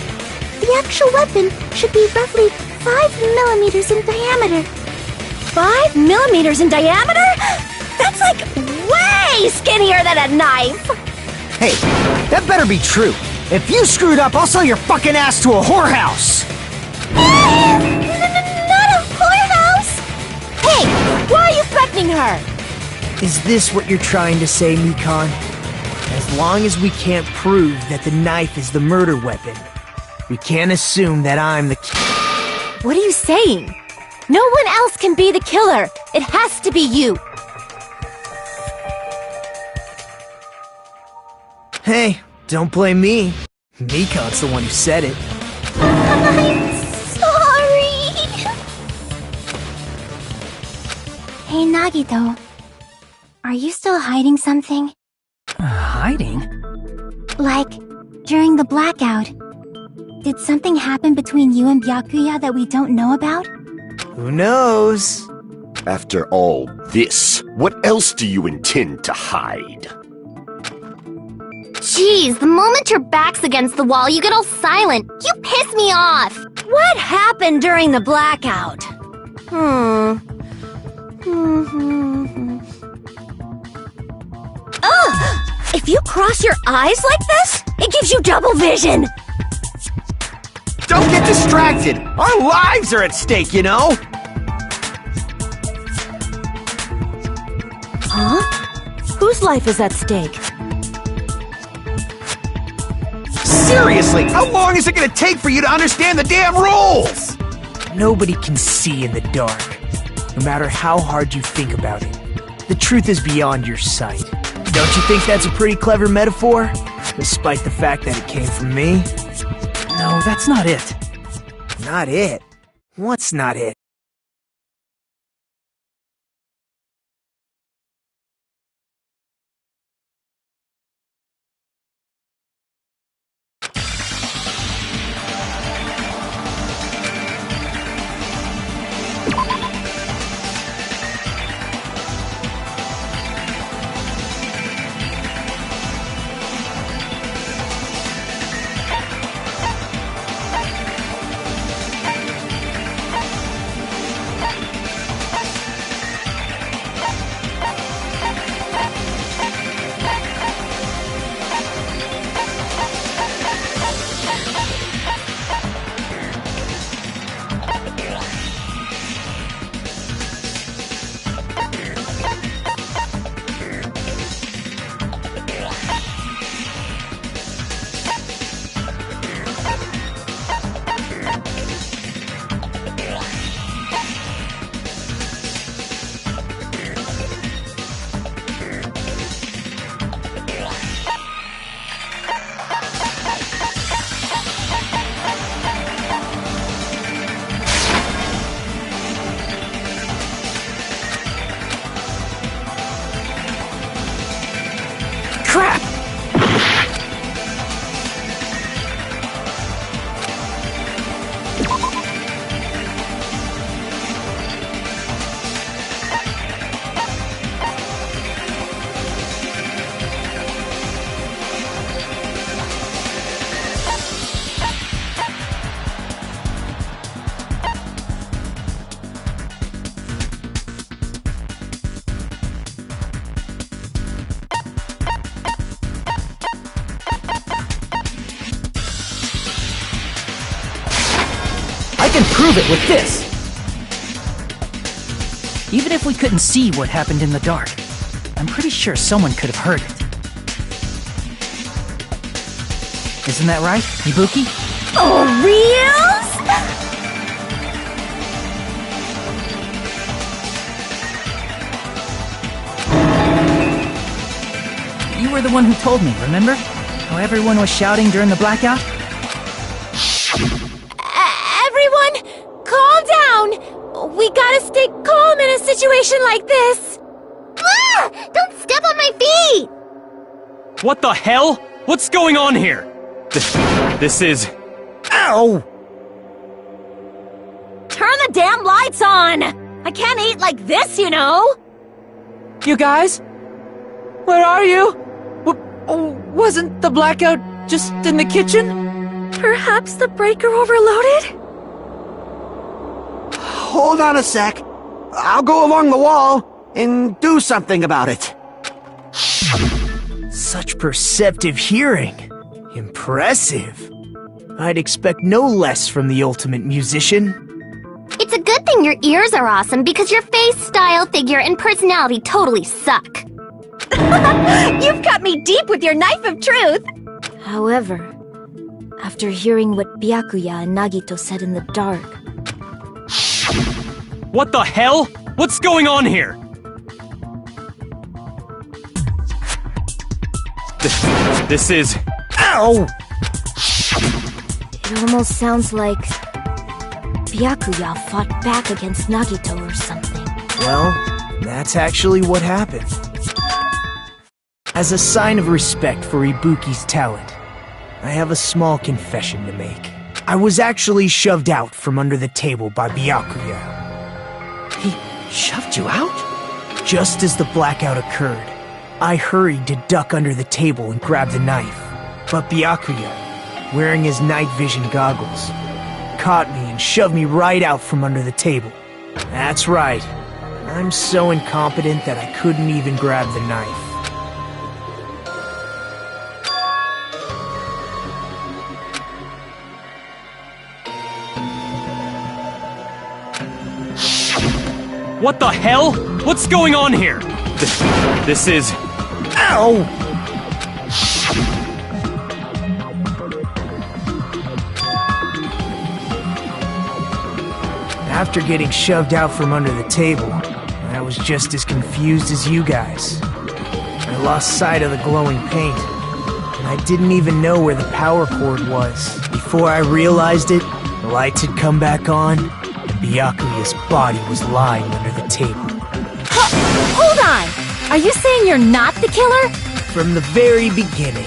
the actual weapon should be roughly 5 millimeters in diameter. 5 millimeters in diameter? That's like way skinnier than a knife! Hey, that better be true. If you screwed up, I'll sell your fucking ass to a whorehouse! Not a whorehouse! Hey, why are you threatening her? Is this what you're trying to say, Mikan? As long as we can't prove that the knife is the murder weapon, we can't assume that I'm the What are you saying? No one else can be the killer. It has to be you. Hey, don't blame me. Mikon's the one who said it. I'm sorry. Hey, Nagito. Are you still hiding something? Hiding? Like, during the blackout, did something happen between you and Byakuya that we don't know about? Who knows? After all this, what else do you intend to hide? Jeez, the moment your back's against the wall, you get all silent. You piss me off. What happened during the blackout? If you cross your eyes like this, it gives you double vision. Don't get distracted! Our lives are at stake, you know? Huh? Whose life is at stake? Seriously, how long is it gonna take for you to understand the damn rules? Nobody can see in the dark, no matter how hard you think about it. The truth is beyond your sight. Don't you think that's a pretty clever metaphor? Despite the fact that it came from me? No, that's not it. Not it? What's not it? Crap! I can prove it with this! Even if we couldn't see what happened in the dark, I'm pretty sure someone could have heard it. Isn't that right, Ibuki? Oh, reals? You were the one who told me, remember? How everyone was shouting during the blackout? Everyone, calm down. We gotta stay calm in a situation like this. Ah! Don't step on my feet! What the hell? What's going on here? This is... Ow! Turn the damn lights on! I can't eat like this, you know! You guys? Where are you? Wasn't the blackout just in the kitchen? Perhaps the breaker overloaded? Hold on a sec. I'll go along the wall and do something about it. Such perceptive hearing. Impressive. I'd expect no less from the ultimate musician. It's a good thing your ears are awesome because your face, style, figure, and personality totally suck. You've cut me deep with your knife of truth! However, after hearing what Byakuya and Nagito said in the dark... What the hell? What's going on here? This is... Ow! It almost sounds like Byakuya fought back against Nagito or something. Well, that's actually what happened. As a sign of respect for Ibuki's talent, I have a small confession to make. I was actually shoved out from under the table by Byakuya. He shoved you out? Just as the blackout occurred, I hurried to duck under the table and grab the knife. But Byakuya, wearing his night vision goggles, caught me and shoved me right out from under the table. That's right. I'm so incompetent that I couldn't even grab the knife. What the hell? What's going on here? This is... Ow! After getting shoved out from under the table, I was just as confused as you guys. I lost sight of the glowing paint, and I didn't even know where the power cord was. Before I realized it, the lights had come back on, and Byakuya's body was lying under the table. Hold on! Are you saying you're not the killer? From the very beginning,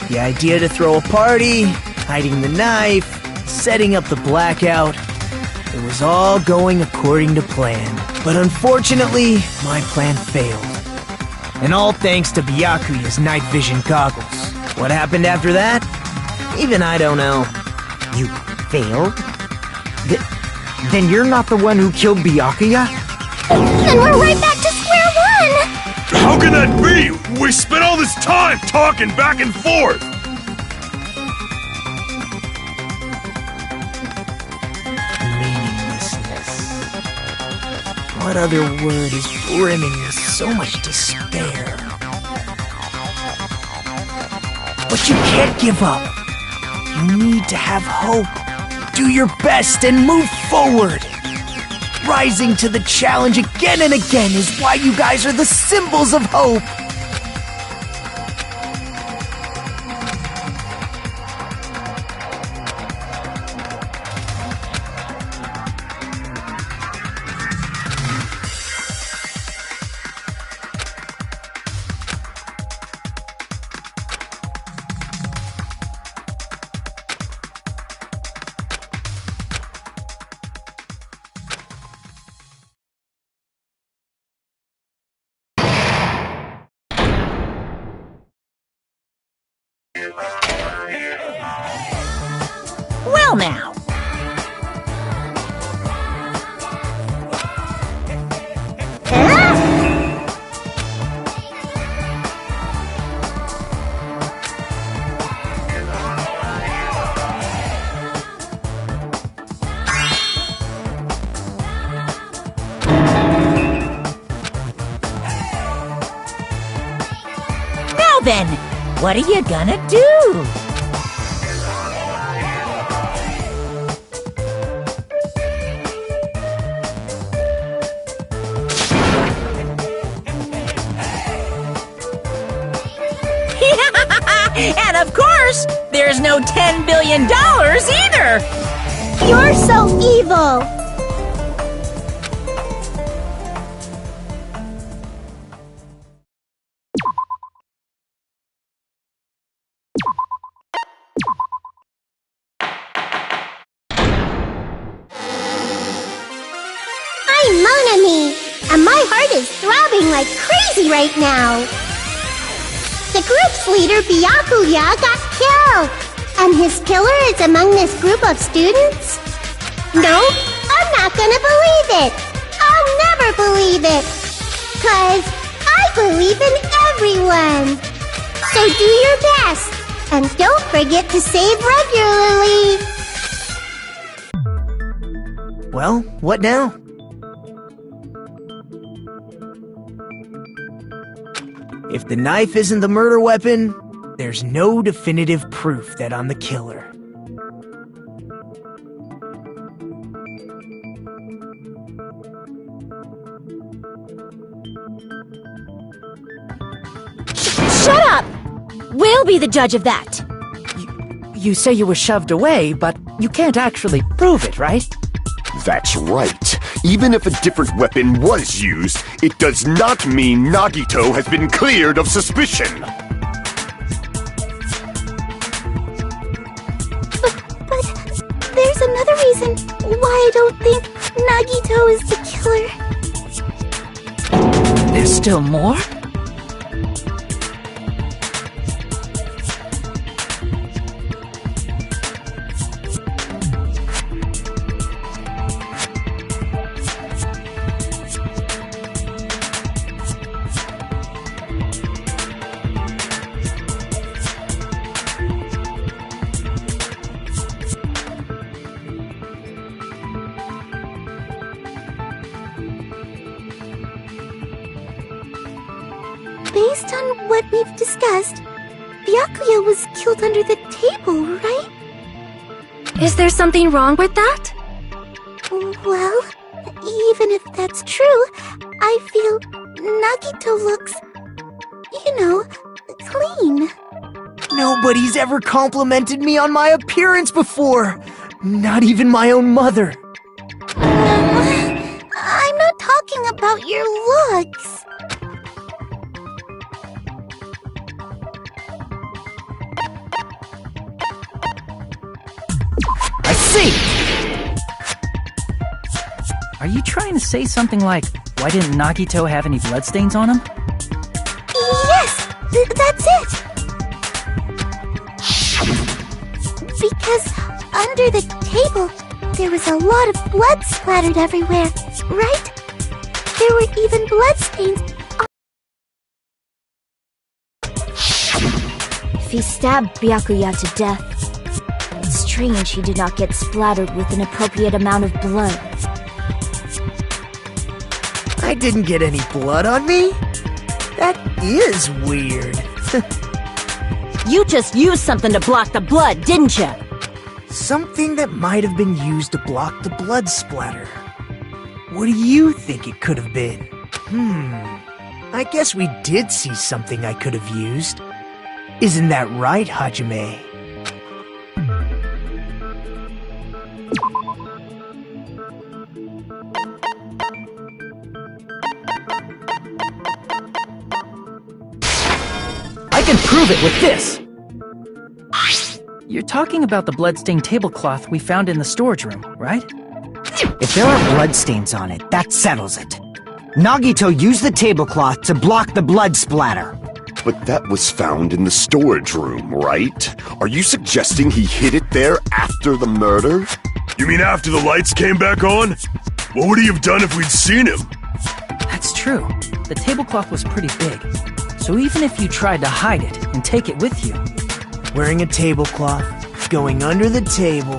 the idea to throw a party, hiding the knife, setting up the blackout, it was all going according to plan. But unfortunately, my plan failed. And all thanks to Byakuya's night vision goggles. What happened after that? Even I don't know. You failed? Then you're not the one who killed Byakuya? Then we're right back to square one! How can that be? We spent all this time talking back and forth! What other word is brimming with so much despair? But you can't give up. You need to have hope. Do your best and move forward. Rising to the challenge again and again is why you guys are the symbols of hope. Well now. Now then, what are you gonna do? And of course, there's no $10 billion either! You're so evil! I'm Monami, and my heart is throbbing like crazy right now. The group's leader, Byakuya, got killed! And his killer is among this group of students? Nope, I'm not gonna believe it! I'll never believe it! 'Cause I believe in everyone! So do your best, and don't forget to save regularly! Well, what now? If the knife isn't the murder weapon, there's no definitive proof that I'm the killer. Shut up! We'll be the judge of that. You say you were shoved away, but you can't actually prove it, right? That's right. Even if a different weapon was used, it does not mean Nagito has been cleared of suspicion. But there's another reason why I don't think Nagito is the killer. There's still more? Based on what we've discussed, Byakuya was killed under the table, right? Is there something wrong with that? Well, even if that's true, I feel Nagito looks, clean. Nobody's ever complimented me on my appearance before. Not even my own mother. I'm not talking about your looks. I see! Are you trying to say something like, why didn't Nagito have any bloodstains on him? Yes, that's it! Because under the table, there was a lot of blood splattered everywhere, right? There were even bloodstains. If he stabbed Byakuya to death, it's strange he did not get splattered with an appropriate amount of blood. I didn't get any blood on me? That is weird. You just used something to block the blood, didn't you? Something that might have been used to block the blood splatter. What do you think it could have been? I guess we did see something I could have used. Isn't that right, Hajime? I can prove it with this! You're talking about the bloodstained tablecloth we found in the storage room, right? If there are bloodstains on it, that settles it. Nagito used the tablecloth to block the blood splatter. But that was found in the storage room, right? Are you suggesting he hid it there after the murder? You mean after the lights came back on? What would he have done if we'd seen him? That's true. The tablecloth was pretty big. So even if you tried to hide it and take it with you... Wearing a tablecloth, going under the table,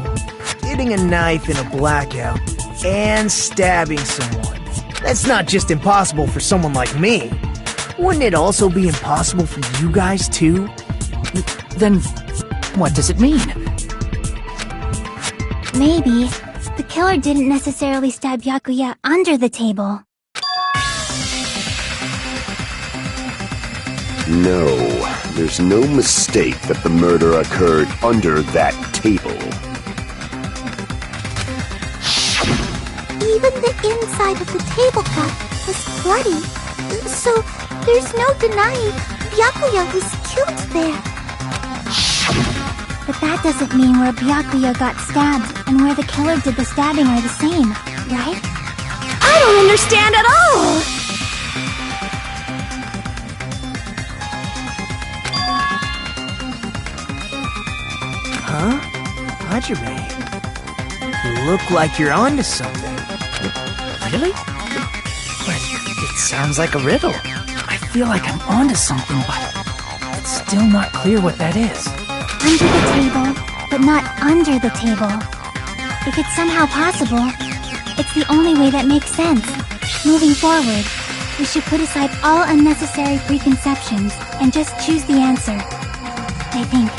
getting a knife in a blackout, and stabbing someone. That's not just impossible for someone like me. Wouldn't it also be impossible for you guys too? Then, what does it mean? Maybe the killer didn't necessarily stab Byakuya under the table. No, there's no mistake that the murder occurred under that table. Even the inside of the tablecloth was bloody, so there's no denying Byakuya was killed there. But that doesn't mean where Byakuya got stabbed and where the killer did the stabbing are the same, right? I don't understand at all! Huh? Hajime, you look like you're onto something. Really? But it sounds like a riddle. I feel like I'm onto something, but it's still not clear what that is. Under the table, but not under the table. If it's somehow possible, it's the only way that makes sense. Moving forward, we should put aside all unnecessary preconceptions and just choose the answer. I think.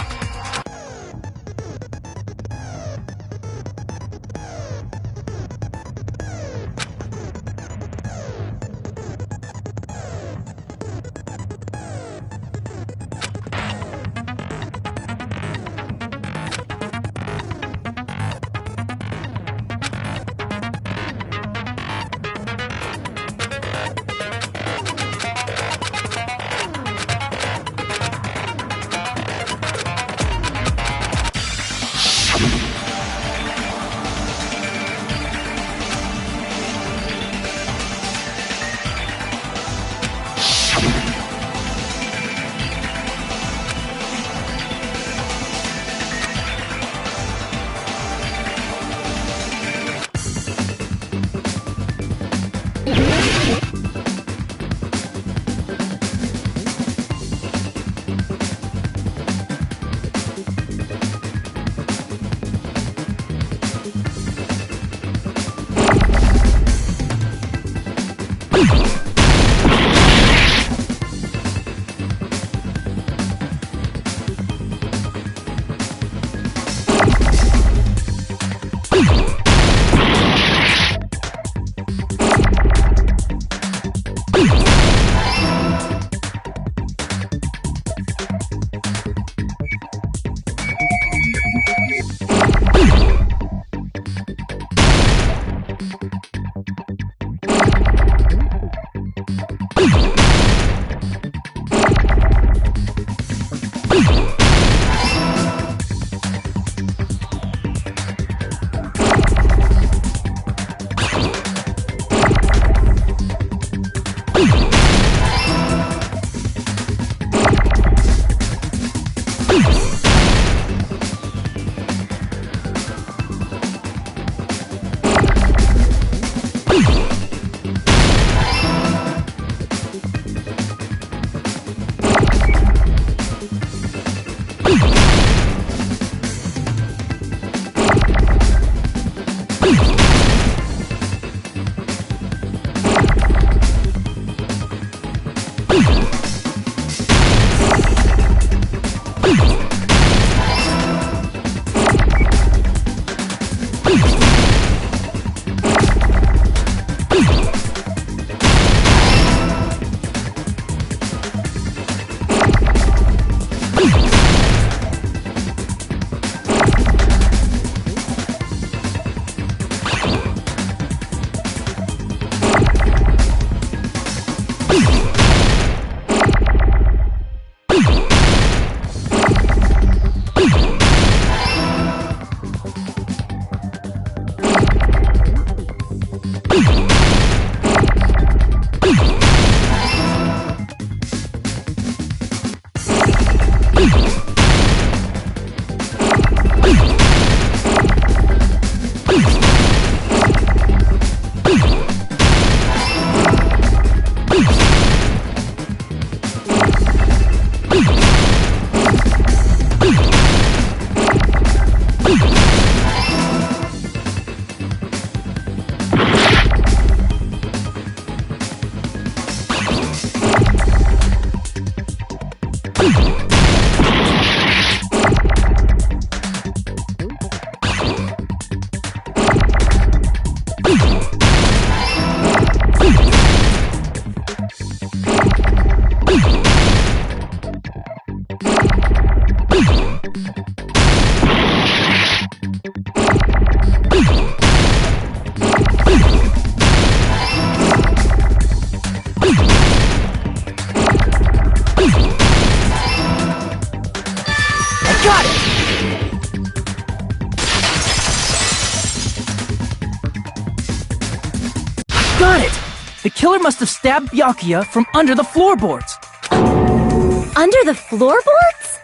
The killer must have stabbed Byakuya from under the floorboards. Under the floorboards?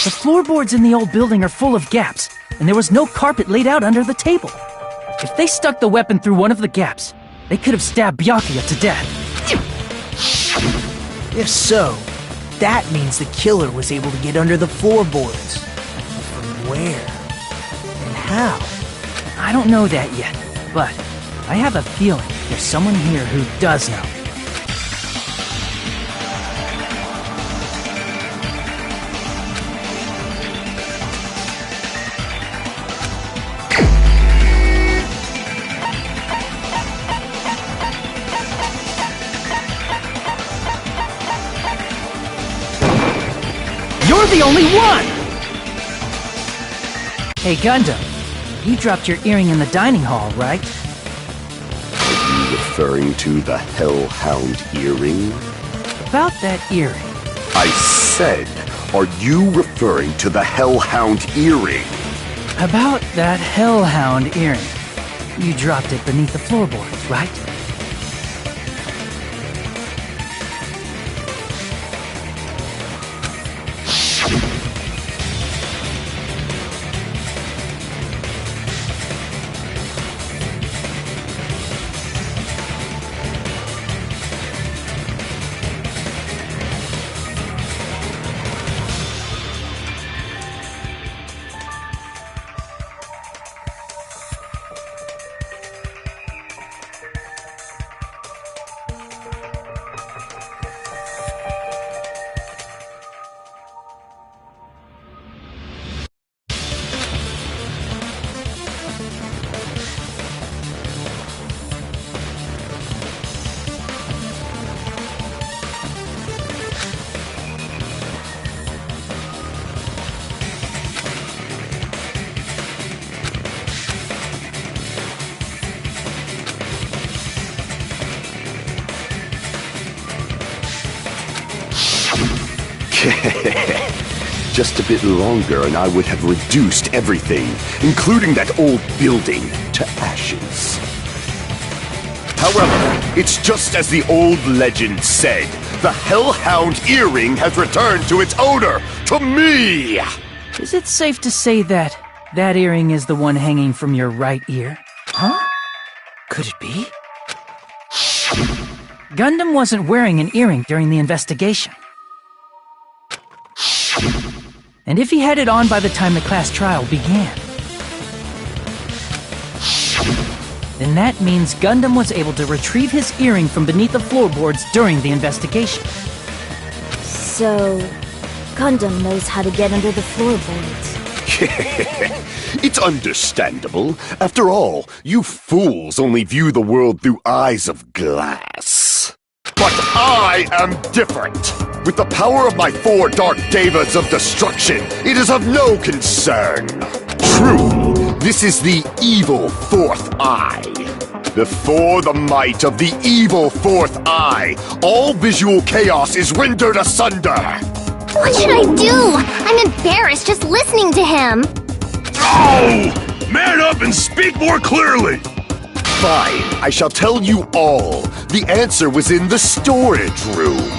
The floorboards in the old building are full of gaps, and there was no carpet laid out under the table. If they stuck the weapon through one of the gaps, they could have stabbed Byakuya to death. If so, that means the killer was able to get under the floorboards. From where? And how? I don't know that yet, but I have a feeling there's someone here who does know. You're the only one! Hey, Gundam, you dropped your earring in the dining hall, right? Are you referring to the Hellhound earring? About that earring. I said, are you referring to the Hellhound earring? About that Hellhound earring. You dropped it beneath the floorboards, right? Just a bit longer and I would have reduced everything, including that old building, to ashes. However, it's just as the old legend said. The Hellhound earring has returned to its owner, to me! Is it safe to say that that earring is the one hanging from your right ear? Huh? Could it be? Gundam wasn't wearing an earring during the investigation. And if he had it on by the time the class trial began, then that means Gundam was able to retrieve his earring from beneath the floorboards during the investigation. So, Gundam knows how to get under the floorboards. It's understandable. After all, you fools only view the world through eyes of glass. But I am different. With the power of my 4 Dark Devas of Destruction, it is of no concern. True, this is the evil 4th eye. Before the might of the evil 4th eye, all visual chaos is rendered asunder. What should I do? I'm embarrassed just listening to him. Oh! Man up and speak more clearly! Fine, I shall tell you all. The answer was in the storage room.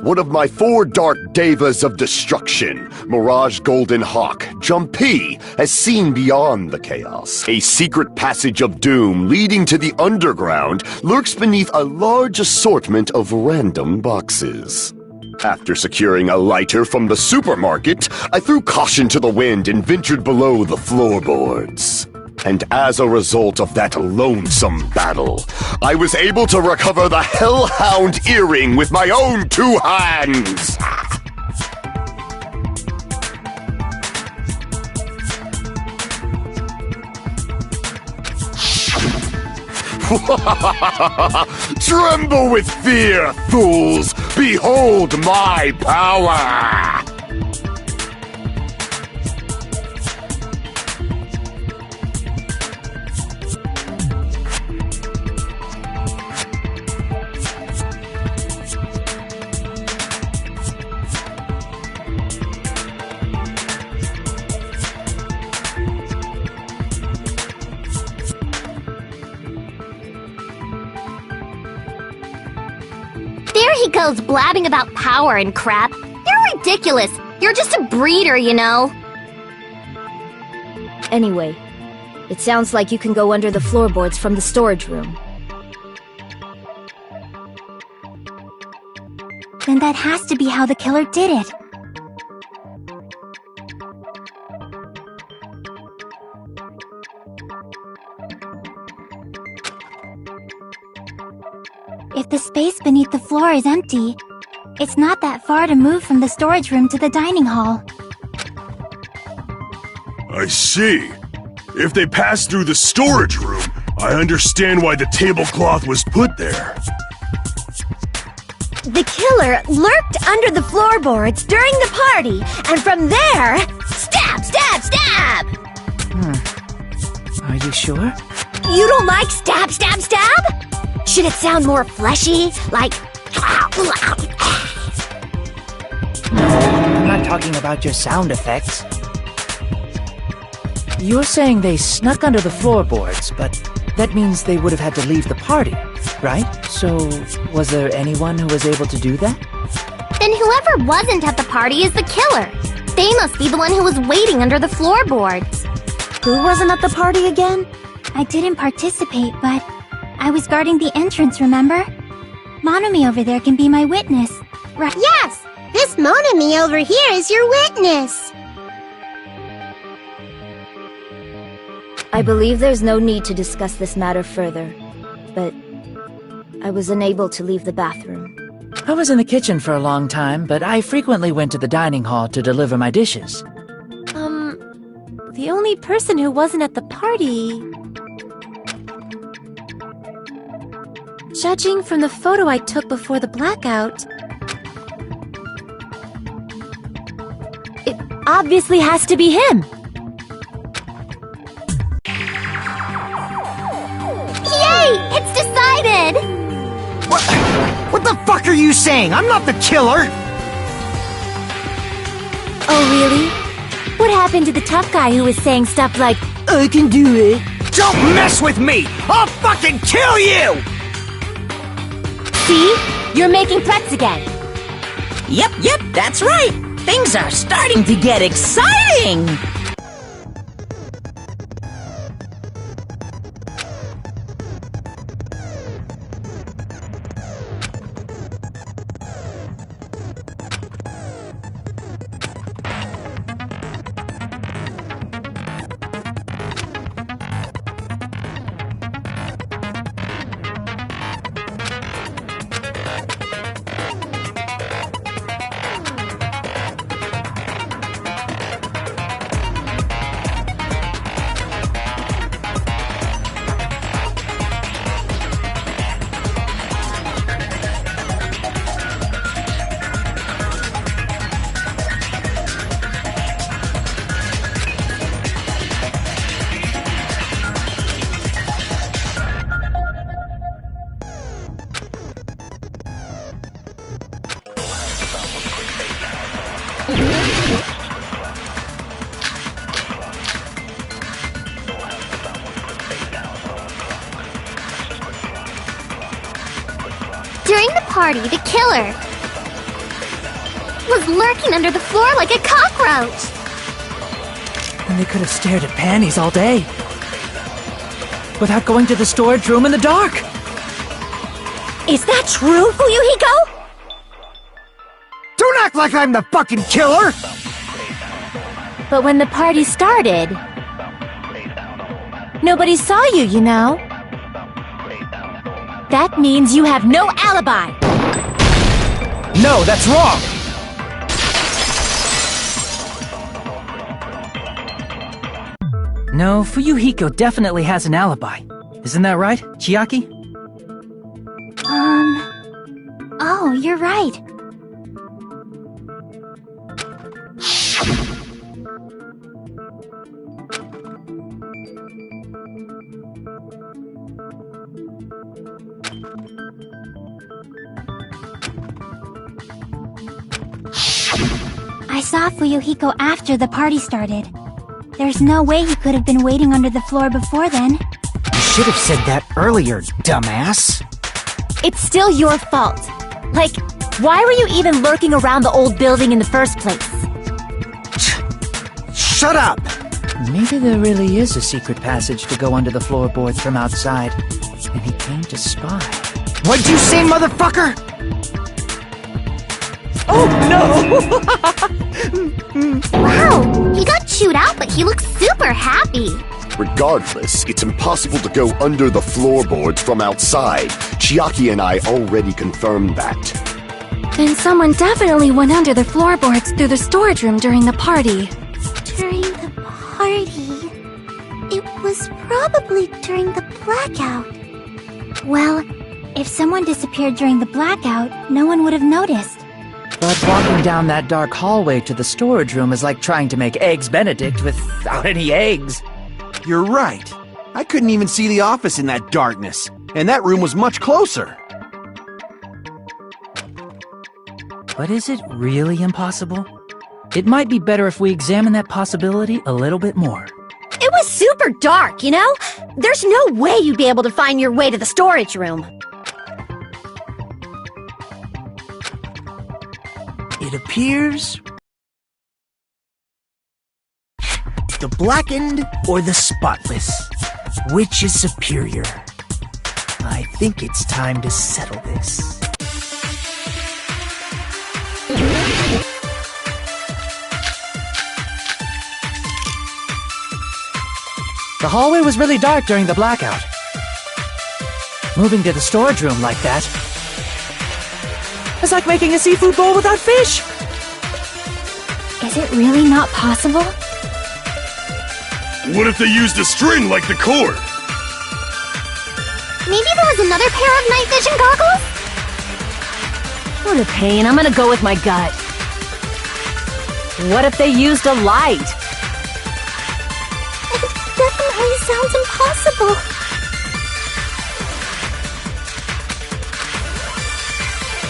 One of my 4 Dark Devas of Destruction, Mirage Golden Hawk, Jumpy, has seen beyond the chaos. A secret passage of doom leading to the underground lurks beneath a large assortment of random boxes. After securing a lighter from the supermarket, I threw caution to the wind and ventured below the floorboards. And as a result of that lonesome battle, I was able to recover the Hellhound earring with my own 2 hands! Tremble with fear, fools! Behold my power! Fuyuhiko's blabbing about power and crap. You're ridiculous. You're just a breeder, you know. Anyway, it sounds like you can go under the floorboards from the storage room. Then that has to be how the killer did it. If the space beneath the floor is empty, it's not that far to move from the storage room to the dining hall. I see. If they passed through the storage room, I understand why the tablecloth was put there. The killer lurked under the floorboards during the party, and from there, stab, stab, stab! Are you sure? You don't like stab, stab, stab? Should it sound more fleshy, like... I'm not talking about your sound effects. You're saying they snuck under the floorboards, but that means they would have had to leave the party, right? So, was there anyone who was able to do that? Then whoever wasn't at the party is the killer. They must be the one who was waiting under the floorboards. Who wasn't at the party again? I didn't participate, but I was guarding the entrance, remember? Monomi over there can be my witness, right? Yes! This Monomi over here is your witness! I believe there's no need to discuss this matter further, but I was unable to leave the bathroom. I was in the kitchen for a long time, but I frequently went to the dining hall to deliver my dishes. The only person who wasn't at the party... Judging from the photo I took before the blackout... It obviously has to be him! Yay! It's decided! What the fuck are you saying? I'm not the killer! Oh, really? What happened to the tough guy who was saying stuff like, I can do it. Don't mess with me! I'll fucking kill you! See? You're making threats again. Yep, that's right. Things are starting to get exciting. During the party, the killer was lurking under the floor like a cockroach. And they could have stared at panties all day. Without going to the storage room in the dark. Is that true, Fuyuhiko? Don't act like I'm the fucking killer! But when the party started, nobody saw you, you know? That means you have no alibi! No, that's wrong! No, Fuyuhiko definitely has an alibi. Isn't that right, Chiaki? Oh, you're right. I saw Fuyuhiko after the party started. There's no way he could have been waiting under the floor before then. You should have said that earlier, dumbass. It's still your fault. Like, why were you even lurking around the old building in the first place? Shut up! Maybe there really is a secret passage to go under the floorboards from outside, and he came to spy. What'd you say, motherfucker? Oh, no! Wow, he got chewed out, but he looks super happy. Regardless, it's impossible to go under the floorboards from outside. Chiaki and I already confirmed that. Then someone definitely went under the floorboards through the storage room during the party. During the party? It was probably during the blackout. Well, if someone disappeared during the blackout, no one would have noticed. But walking down that dark hallway to the storage room is like trying to make Eggs Benedict without any eggs. You're right. I couldn't even see the office in that darkness, and that room was much closer. But is it really impossible? It might be better if we examine that possibility a little bit more. It was super dark, you know? There's no way you'd be able to find your way to the storage room. It appears... the blackened or the spotless? Which is superior? I think it's time to settle this. The hallway was really dark during the blackout. Moving to the storage room like that is like making a seafood bowl without fish. Is it really not possible? What if they used a string like the cord? Maybe there was another pair of night vision goggles? What a pain. I'm gonna go with my gut. What if they used a light? It definitely sounds impossible.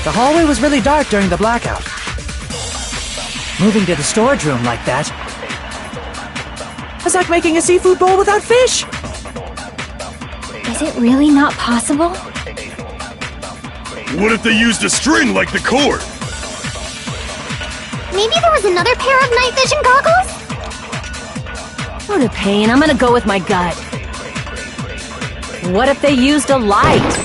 The hallway was really dark during the blackout. Moving to the storage room like that is like making a seafood bowl without fish. Is it really not possible? What if they used a string like the cord? Maybe there was another pair of night vision goggles? What a pain. I'm gonna go with my gut. What if they used a light?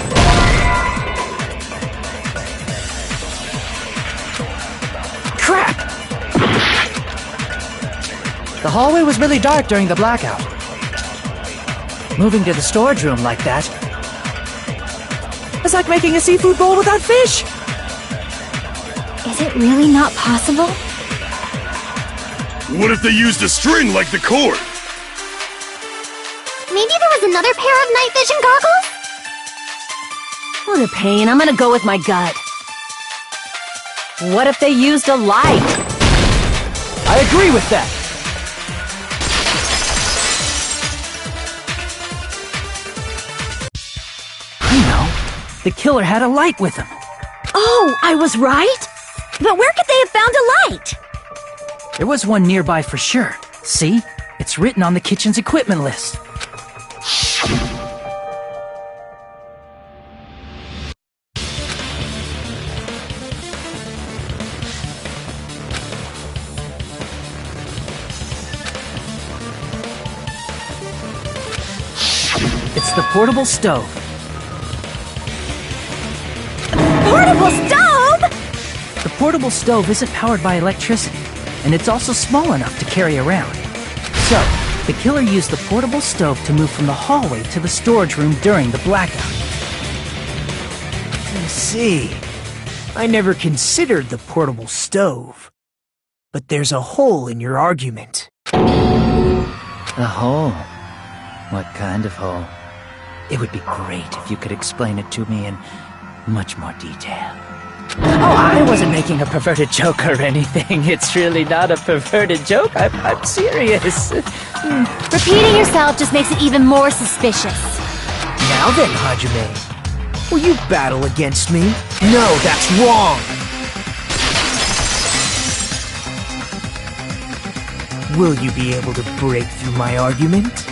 Crap! The hallway was really dark during the blackout. Moving to the storage room like that is like making a seafood bowl without fish. Is it really not possible? What if they used a string like the cord? Maybe there was another pair of night vision goggles? What a pain. I'm gonna go with my gut. What if they used a light? I agree with that. I know. The killer had a light with him. Oh, I was right? But where could they have found a light? There was one nearby for sure. See? It's written on the kitchen's equipment list. It's the portable stove. Portable stove? The portable stove isn't powered by electricity, and it's also small enough to carry around. So, the killer used the portable stove to move from the hallway to the storage room during the blackout. I see. I never considered the portable stove. But there's a hole in your argument. A hole? What kind of hole? It would be great if you could explain it to me in much more detail. Oh, I wasn't making a perverted joke or anything. It's really not a perverted joke. I'm serious. Repeating yourself just makes it even more suspicious. Now then, Hajime. Will you battle against me? No, that's wrong! Will you be able to break through my argument?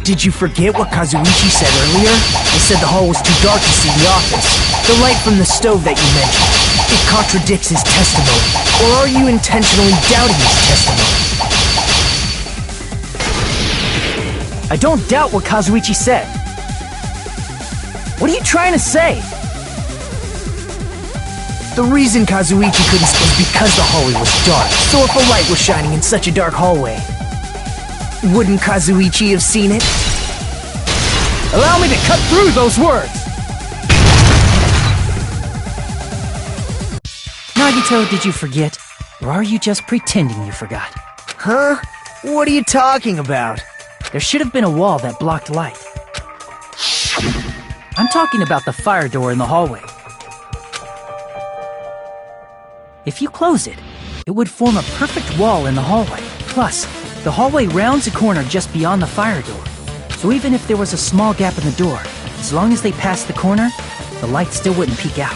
Did you forget what Kazuichi said earlier? He said the hall was too dark to see the office. The light from the stove that you mentioned. It contradicts his testimony. Or are you intentionally doubting his testimony? I don't doubt what Kazuichi said. What are you trying to say? The reason Kazuichi couldn't speak was because the hallway was dark. So if a light was shining in such a dark hallway, wouldn't Kazuichi have seen it? Allow me to cut through those words! Nagito, did you forget? Or are you just pretending you forgot? Huh? What are you talking about? There should have been a wall that blocked light. I'm talking about the fire door in the hallway. If you close it, it would form a perfect wall in the hallway. Plus, the hallway rounds a corner just beyond the fire door. So even if there was a small gap in the door, as long as they passed the corner, the light still wouldn't peek out.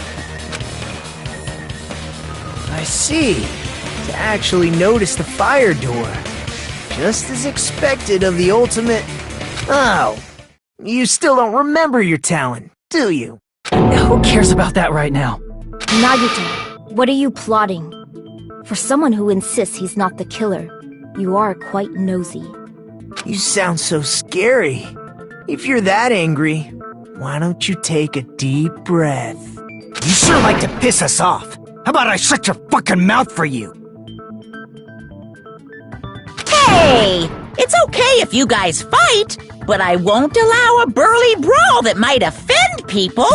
I see. To actually notice the fire door. Just as expected of the ultimate... Oh, you still don't remember your talent, do you? Who cares about that right now? Nagito, what are you plotting? For someone who insists he's not the killer, you are quite nosy. You sound so scary. If you're that angry, why don't you take a deep breath? You sure like to piss us off. How about I shut your fucking mouth for you? Hey! It's okay if you guys fight, but I won't allow a burly brawl that might offend people.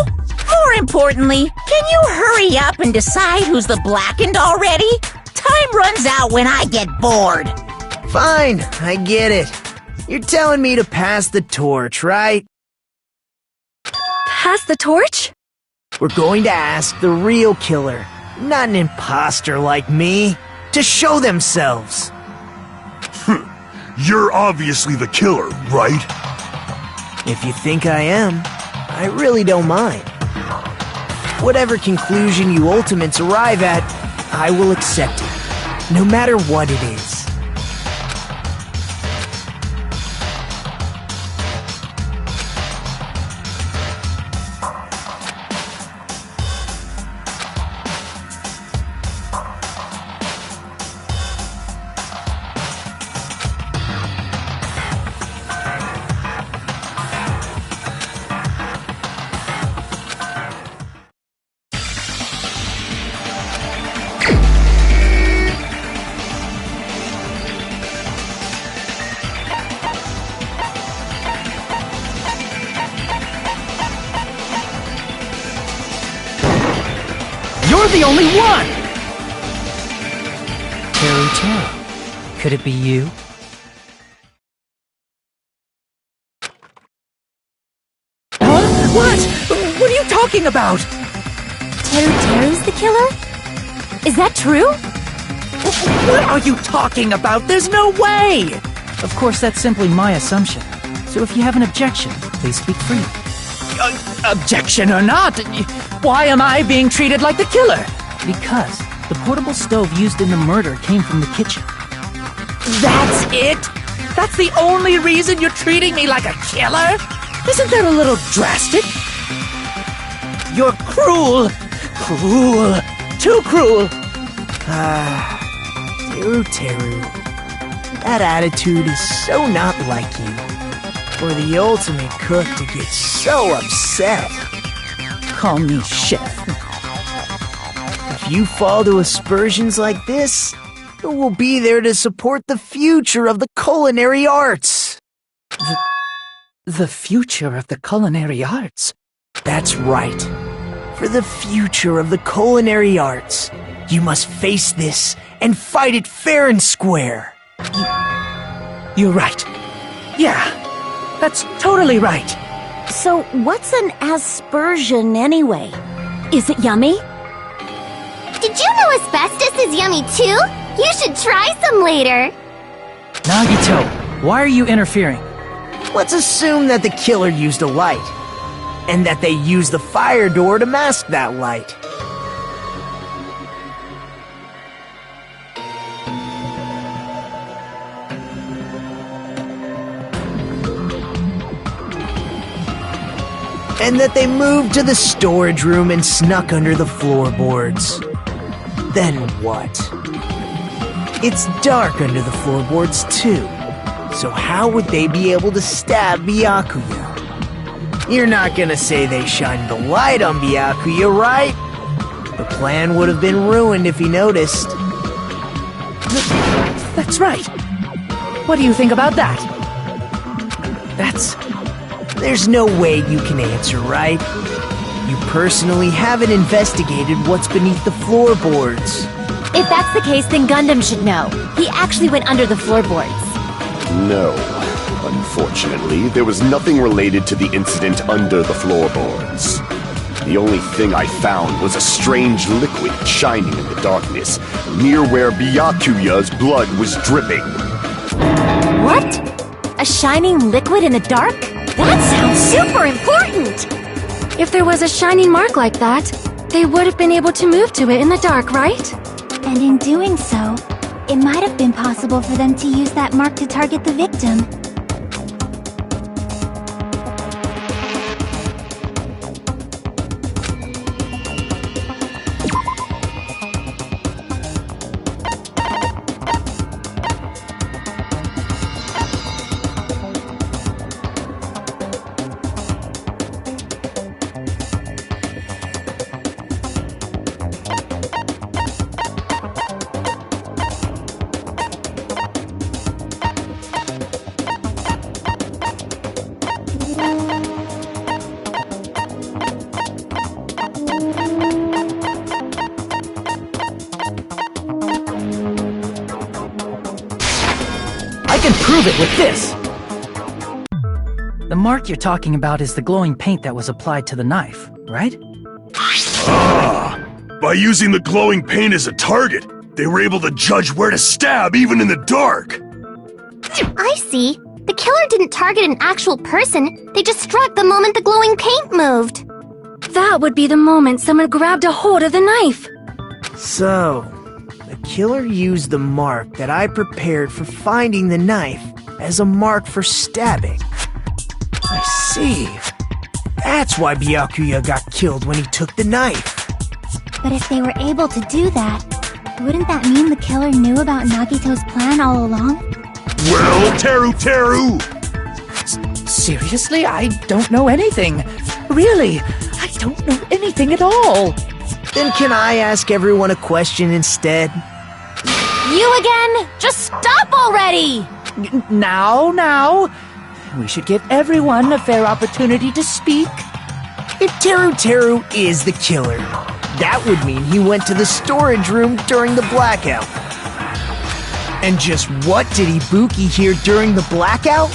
More importantly, can you hurry up and decide who's the blackened already? Time runs out when I get bored. Fine, I get it. You're telling me to pass the torch, right? Pass the torch? We're going to ask the real killer, not an imposter like me, to show themselves. You're obviously the killer, right? If you think I am, I really don't mind. Whatever conclusion you ultimates arrive at, I will accept it, no matter what it is. You're the only one! Teru. Could it be you? Huh? What? What are you talking about? Teru's the killer? Is that true? What are you talking about? There's no way! Of course, that's simply my assumption. So if you have an objection, please speak freely. Objection or not, why am I being treated like the killer? Because the portable stove used in the murder came from the kitchen. That's it? That's the only reason you're treating me like a killer? Isn't that a little drastic? You're cruel! Cruel! Too cruel! Teru. That attitude is so not like you. For the ultimate cook to get so upset. Call me chef. If you fall to aspersions like this, who will be there to support the future of the culinary arts? The future of the culinary arts? That's right. For the future of the culinary arts, you must face this and fight it fair and square. You're right. Yeah. That's totally right. So, what's an aspersion anyway? Is it yummy? Did you know asbestos is yummy too? You should try some later. Nagito, why are you interfering? Let's assume that the killer used a light, and that they used the fire door to mask that light. and that they moved to the storage room and snuck under the floorboards. Then what? It's dark under the floorboards too, so how would they be able to stab Byakuya? You're not gonna say they shined the light on Byakuya, right? The plan would have been ruined if he noticed. That's right. What do you think about that? There's no way you can answer, right? You personally haven't investigated what's beneath the floorboards. If that's the case, then Gundam should know. He actually went under the floorboards. No. Unfortunately, there was nothing related to the incident under the floorboards. The only thing I found was a strange liquid shining in the darkness, near where Byakuya's blood was dripping. What? A shining liquid in the dark? That sounds super important! If there was a shining mark like that, they would have been able to move to it in the dark, right? And in doing so, it might have been possible for them to use that mark to target the victim. I can prove it with this! The mark you're talking about is the glowing paint that was applied to the knife, right? Ah! By using the glowing paint as a target, they were able to judge where to stab even in the dark! I see. The killer didn't target an actual person. They just struck the moment the glowing paint moved. That would be the moment someone grabbed a hold of the knife. So, the killer used the mark that I prepared for finding the knife as a mark for stabbing. I see. That's why Byakuya got killed when he took the knife. But if they were able to do that, wouldn't that mean the killer knew about Nagito's plan all along? Well, Teru! Seriously? I don't know anything. Really, I don't know anything at all. Then can I ask everyone a question instead? You again? Just stop already! Now. We should give everyone a fair opportunity to speak. If Teru is the killer, that would mean he went to the storage room during the blackout. And just what did Ibuki hear during the blackout?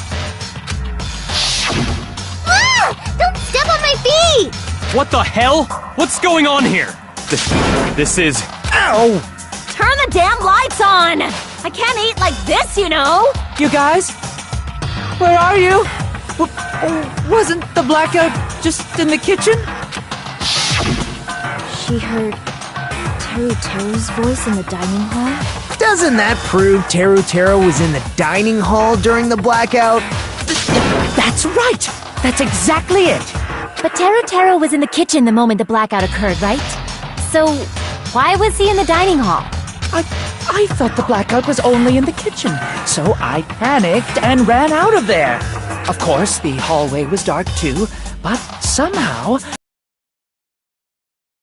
Ah! Don't step on my feet! What the hell? What's going on here? This is... Ow! Turn the damn lights on! I can't eat like this, you know! You guys? Where are you? Wasn't the blackout just in the kitchen? She heard Teru's voice in the dining hall? Doesn't that prove Teru was in the dining hall during the blackout? That's right! That's exactly it! But Teru was in the kitchen the moment the blackout occurred, right? So, why was he in the dining hall? I thought the blackout was only in the kitchen, so I panicked and ran out of there. Of course, the hallway was dark too, but somehow...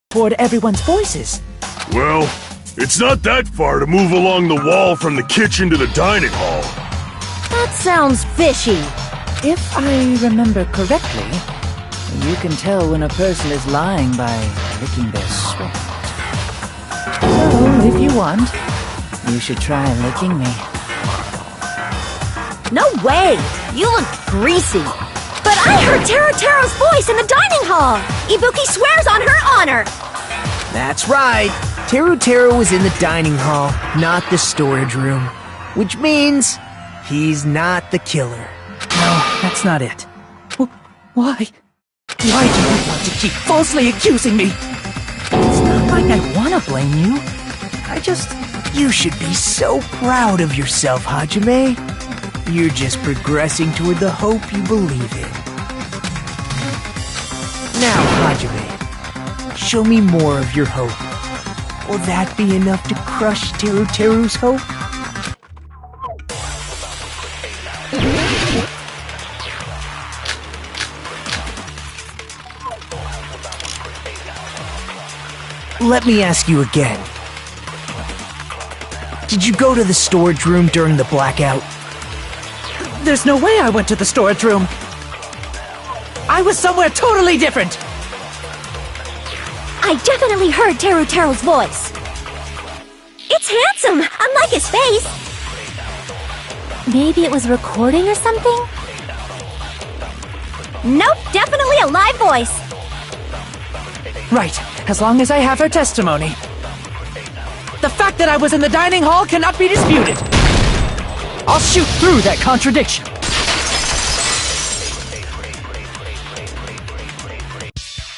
toward everyone's voices. Well, it's not that far to move along the wall from the kitchen to the dining hall. That sounds fishy. If I remember correctly, you can tell when a person is lying by licking their sweat. So, if you want, you should try licking me. No way! You look greasy. But I heard Teru's voice in the dining hall! Ibuki swears on her honor! That's right. Teru was in the dining hall, not the storage room. Which means he's not the killer. No, that's not it. Why? Why do you want to keep falsely accusing me? It's not like I want to blame you. You should be so proud of yourself, Hajime. You're just progressing toward the hope you believe in. Now, Hajime, show me more of your hope. Will that be enough to crush Teru Teru's hope? Let me ask you again. Did you go to the storage room during the blackout? There's no way I went to the storage room. I was somewhere totally different. I definitely heard Teru Teru's voice. It's handsome, unlike his face. Maybe it was recording or something? Nope, definitely a live voice. Right, as long as I have her testimony. The fact that I was in the dining hall cannot be disputed. I'll shoot through that contradiction.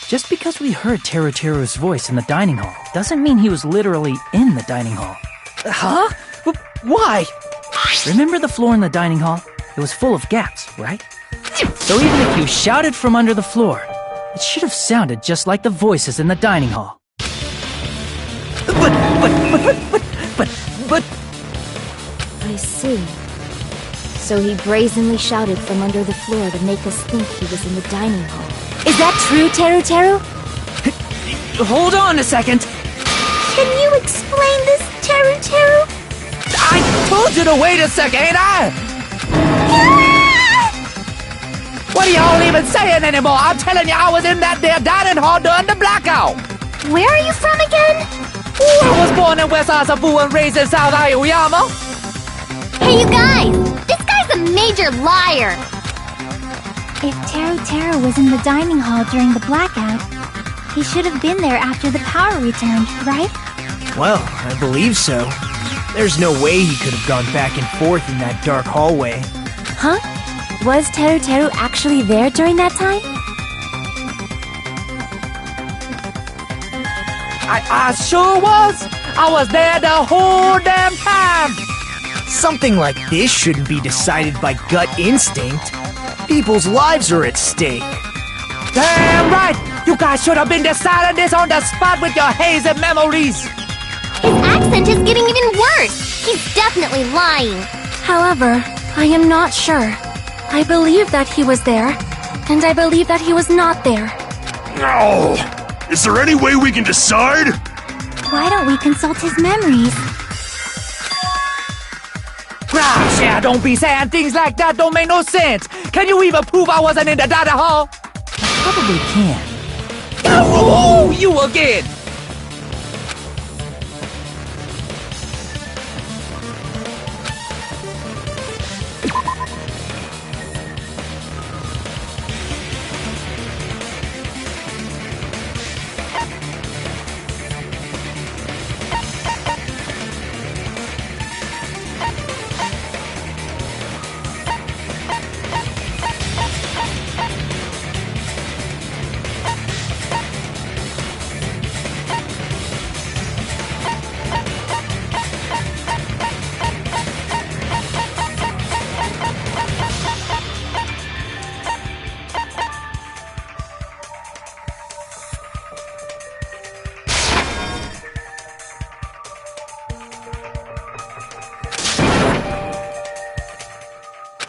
Just because we heard Teru Teru's voice in the dining hall doesn't mean he was literally in the dining hall. Huh? Why? Remember the floor in the dining hall? It was full of gaps, right? So even if you shouted from under the floor, it should have sounded just like the voices in the dining hall. But... I see. So he brazenly shouted from under the floor to make us think he was in the dining hall. Is that true, Teru Teru? Hold on a second. Can you explain this, Teru Teru? I told you to wait a second, ain't I? What are y'all even saying anymore? I'm telling you, I was in that there dining hall during the blackout. Where are you from again? I was born in West Asabu and raised in South Aoyama. Hey, you guys! This guy's a major liar! If Teru Teru was in the dining hall during the blackout, he should have been there after the power returned, right? Well, I believe so. There's no way he could have gone back and forth in that dark hallway. Huh? Was Teru Teru actually there during that time? I sure was. I was there the whole damn time. Something like this shouldn't be decided by gut instinct. People's lives are at stake. Damn right! You guys should have been deciding this on the spot with your hazy memories. His accent is getting even worse. He's definitely lying. However, I am not sure. I believe that he was there, and I believe that he was not there. No! Is there any way we can decide? Why don't we consult his memories? Gosh, yeah, don't be saying things like that. Don't make no sense. Can you even prove I wasn't in the dining hall? I probably can. Oh, you again!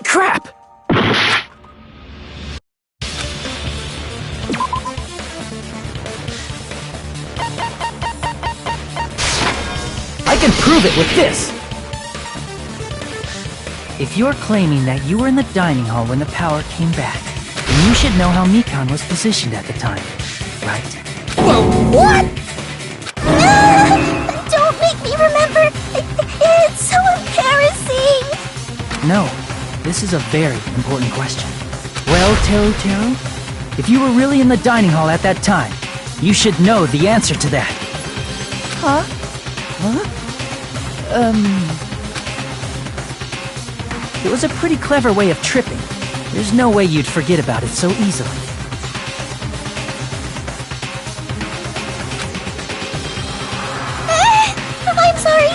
Crap! I can prove it with this! If you're claiming that you were in the dining hall when the power came back, then you should know how Mikan was positioned at the time, right? Whoa, what? Don't make me remember! It's so embarrassing! No, this is a very important question. Well, Teru Teru, if you were really in the dining hall at that time, you should know the answer to that. Huh? It was a pretty clever way of tripping. There's no way you'd forget about it so easily. I'm sorry.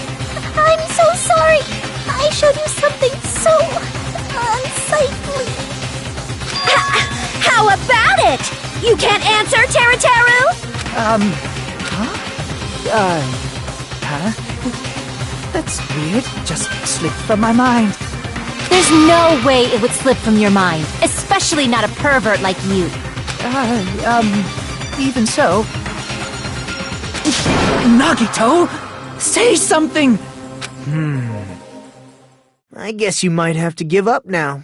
I'm so sorry. I showed you something so unsightly. How about it? You can't answer That's weird. Just slipped from my mind. There's no way it would slip from your mind, especially not a pervert like you. Even so. Nagito! Say something! I guess you might have to give up now.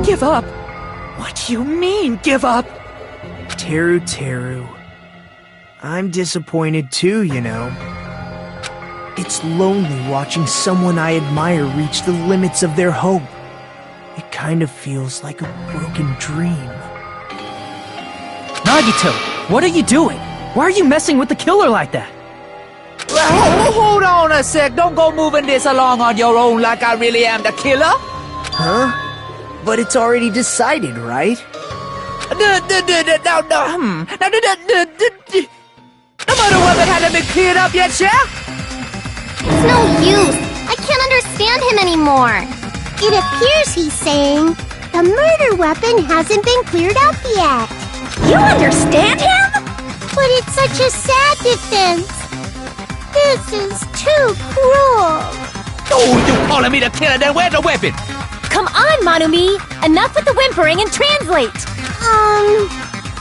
Give up? What do you mean, give up? Teru. I'm disappointed too, you know. It's lonely watching someone I admire reach the limits of their hope. It kind of feels like a broken dream. Nagito, what are you doing? Why are you messing with the killer like that? Hold on a sec. Don't go moving this along on your own like I really am the killer. Huh? But it's already decided, right? The murder weapon hasn't been cleared up yet, Chef? It's no use. I can't understand him anymore. It appears he's saying the murder weapon hasn't been cleared up yet. You understand him? But it's such a sad defense. This is too cruel. Oh, you calling me the killer, then where's the weapon? Come on, Manumi. Enough with the whimpering and translate.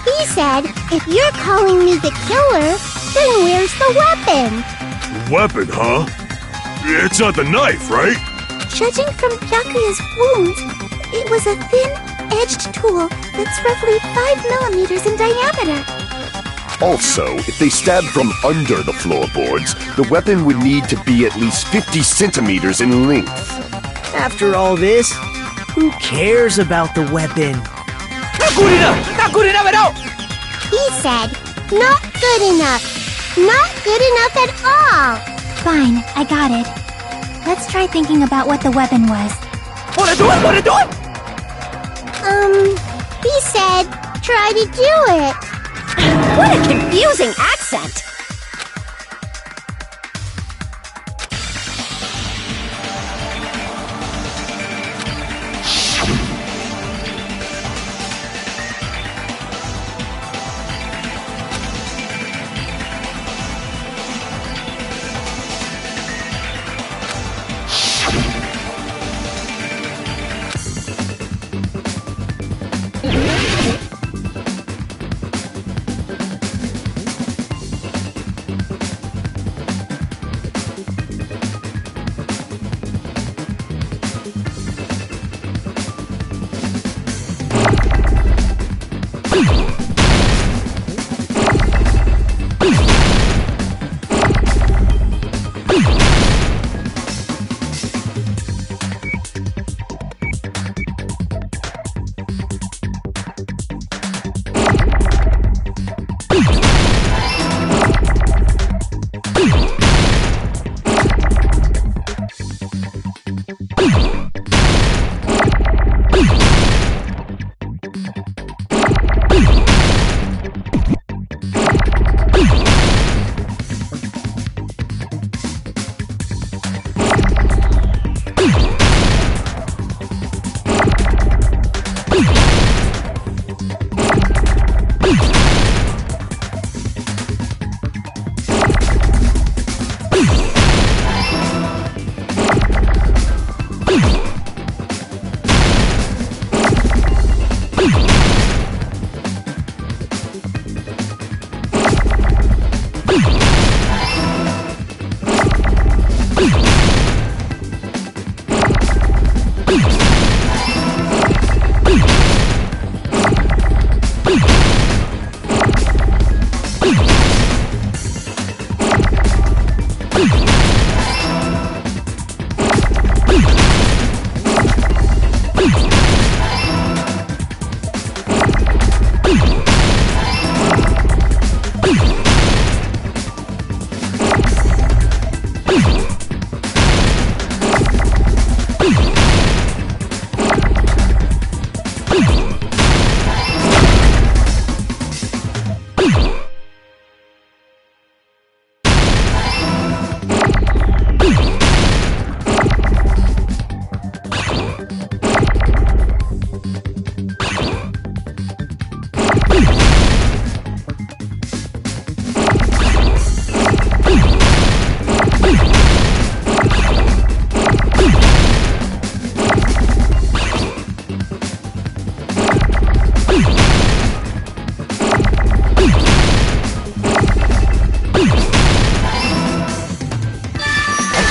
He said, if you're calling me the killer, then where's the weapon? Weapon, huh? It's not the knife, right? Judging from Byakuya's wounds, it was a thin-edged tool that's roughly 5 millimeters in diameter. Also, if they stabbed from under the floorboards, the weapon would need to be at least 50 centimeters in length. After all this, who cares about the weapon? Not good enough! Not good enough at all! He said, not good enough. Not good enough at all. Fine, I got it. Let's try thinking about what the weapon was. Wanna do it? Wanna do it? He said, try to do it. What a confusing accent.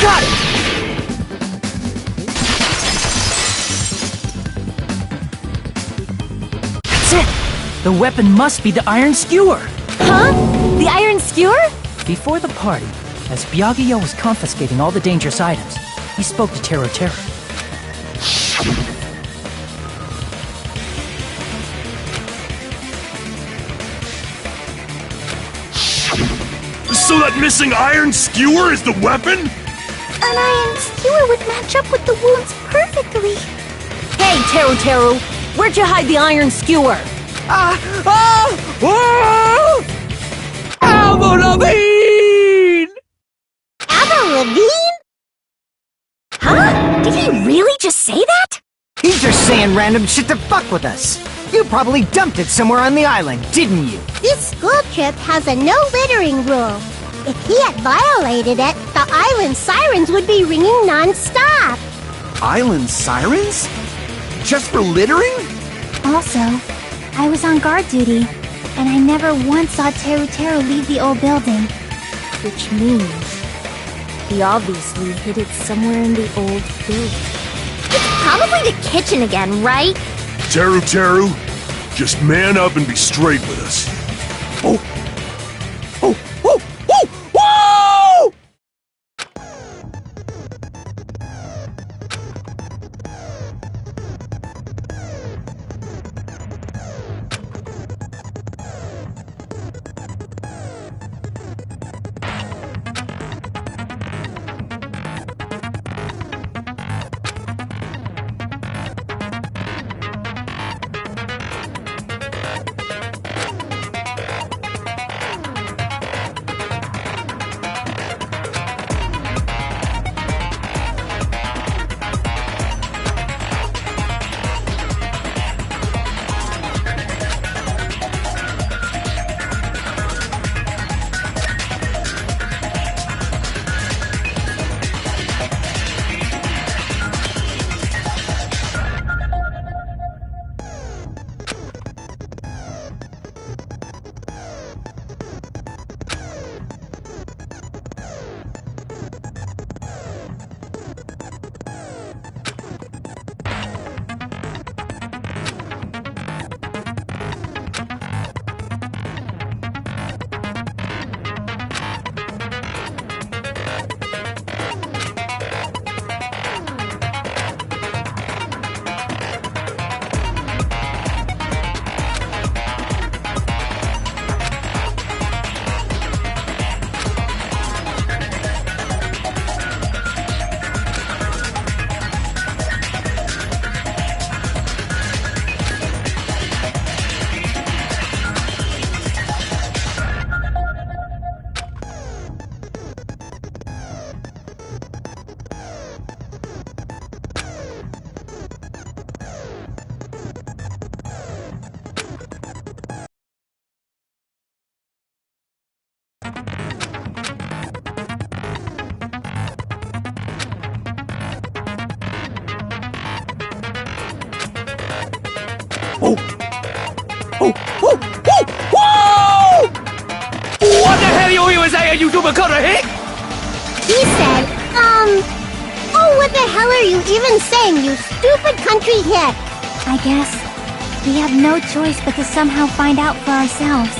Got it! That's it! The weapon must be the iron skewer! Huh? The iron skewer? Before the party, as Byakuya was confiscating all the dangerous items, he spoke to Teru Teru. So that missing iron skewer is the weapon? An iron skewer would match up with the wounds perfectly. Hey, Teru Teru! Where'd you hide the iron skewer? Avril Lavigne! Avril Lavigne? Huh? Did he really just say that? He's just saying random shit to fuck with us. You probably dumped it somewhere on the island, didn't you? This school trip has a no littering rule. If he had violated it, the island sirens would be ringing non-stop. Island sirens? Just for littering? Also, I was on guard duty, and I never once saw Teru Teru leave the old building. Which means he obviously hid it somewhere in the old building. It's probably the kitchen again, right? Teru Teru, just man up and be straight with us. Oh! Oh! Oh! Oh! Whoa! Oh! Oh! Oh! Oh! Whoa! What the hell you even saying, you duplicate hick? He said, oh, what the hell are you even saying, you stupid country hick? I guess we have no choice but to somehow find out for ourselves.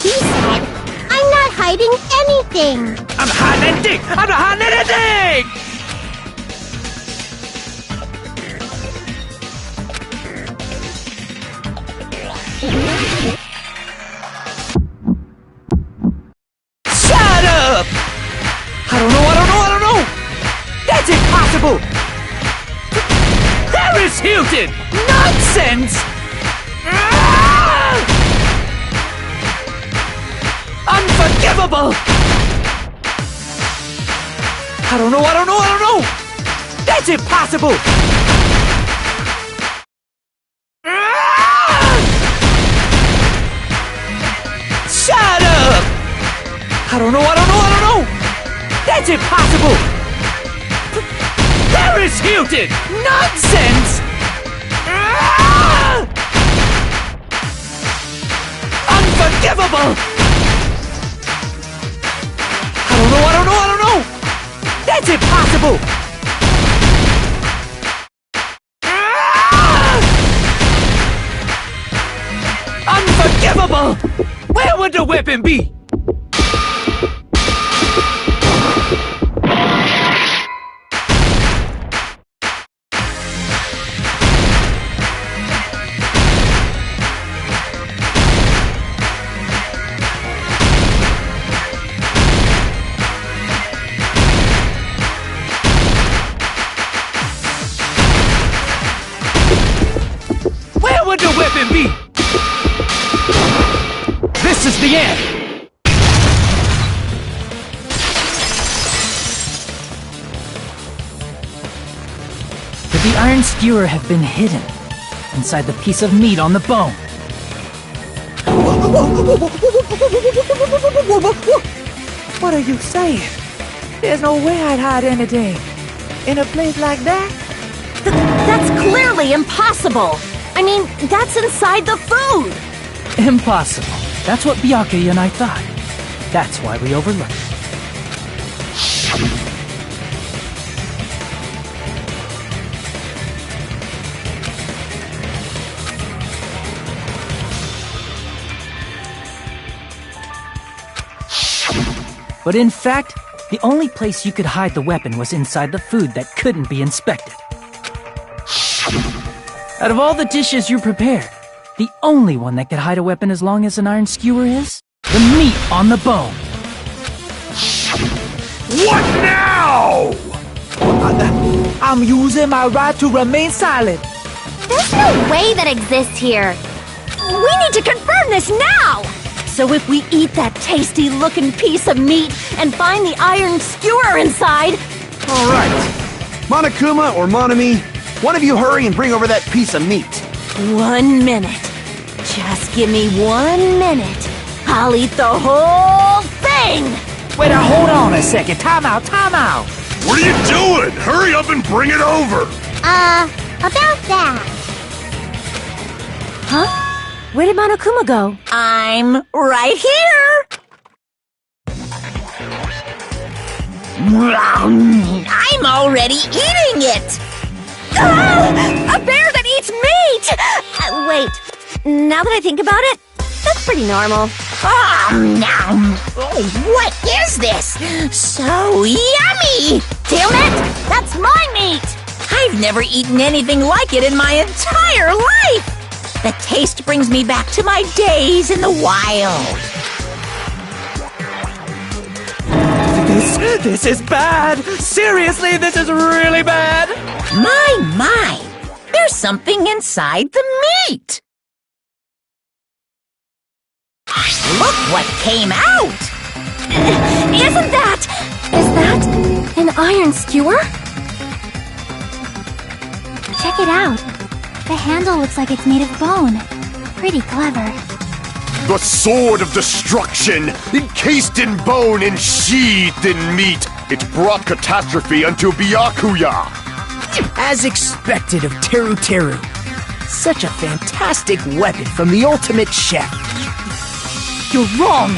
He said, I'm not hiding anything. I'm hiding anything! I'm not hiding anything! Shut up! I don't know! That's impossible! Paris Hilton! Nonsense! Unforgivable! I don't know! That's impossible! Shut up! I don't know! That's impossible! Paris Hilton! Nonsense! Unforgivable! I don't know! That's impossible! Unforgivable! Where would the weapon be? Where would the weapon be? This is the end! Could the iron skewer have been hidden inside the piece of meat on the bone? What are you saying? There's no way I'd hide anything in a place like that. That's clearly impossible! I mean, that's inside the food! Impossible. That's what Byakuya and I thought. That's why we overlooked it. But in fact, the only place you could hide the weapon was inside the food that couldn't be inspected. Out of all the dishes you prepared, the only one that could hide a weapon as long as an iron skewer is the meat on the bone. What now? I'm using my right to remain silent. There's no way that exists here. We need to confirm this now! So if we eat that tasty-looking piece of meat and find the iron skewer inside... All right. Monokuma or Monami, one of you hurry and bring over that piece of meat. 1 minute. Just give me 1 minute. I'll eat the whole thing! Wait, hold on a second. Time out. What are you doing? Hurry up and bring it over! About that. Huh? Where did Monokuma go? I'm right here! I'm already eating it! Ah! A bear that eats meat! Wait, now that I think about it, that's pretty normal. What is this? So yummy! Damn it! That's my meat! I've never eaten anything like it in my entire life! The taste brings me back to my days in the wild. This is bad! Seriously, this is really bad! My! There's something inside the meat! Look what came out! Is that an iron skewer? Check it out. The handle looks like it's made of bone. Pretty clever. The sword of destruction, encased in bone and sheathed in meat. It brought catastrophe unto Byakuya. As expected of Teru Teru. Such a fantastic weapon from the ultimate chef. You're wrong!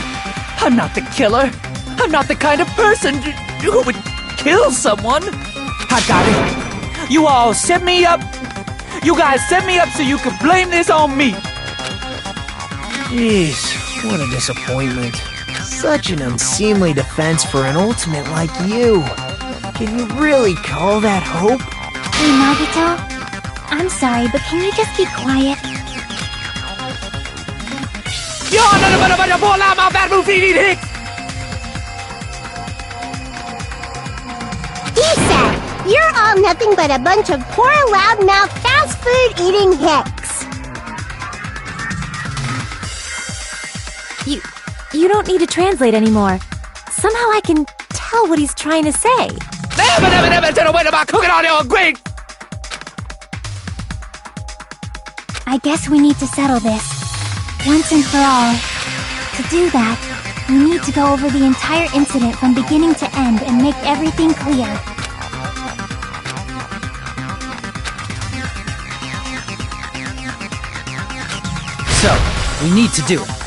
I'm not the killer! I'm not the kind of person who would kill someone! I got it! You all set me up! You guys set me up so you could blame this on me! Jeez, what a disappointment. Such an unseemly defense for an ultimate like you. Can you really call that hope? Hey, Nagito. I'm sorry, but can you just be quiet? He-san, you're all nothing but a bunch of poor, loudmouth, fast food eating hicks. You don't need to translate anymore. Somehow I can tell what he's trying to say. I guess we need to settle this, once and for all. To do that, we need to go over the entire incident from beginning to end and make everything clear. So, we need to do it.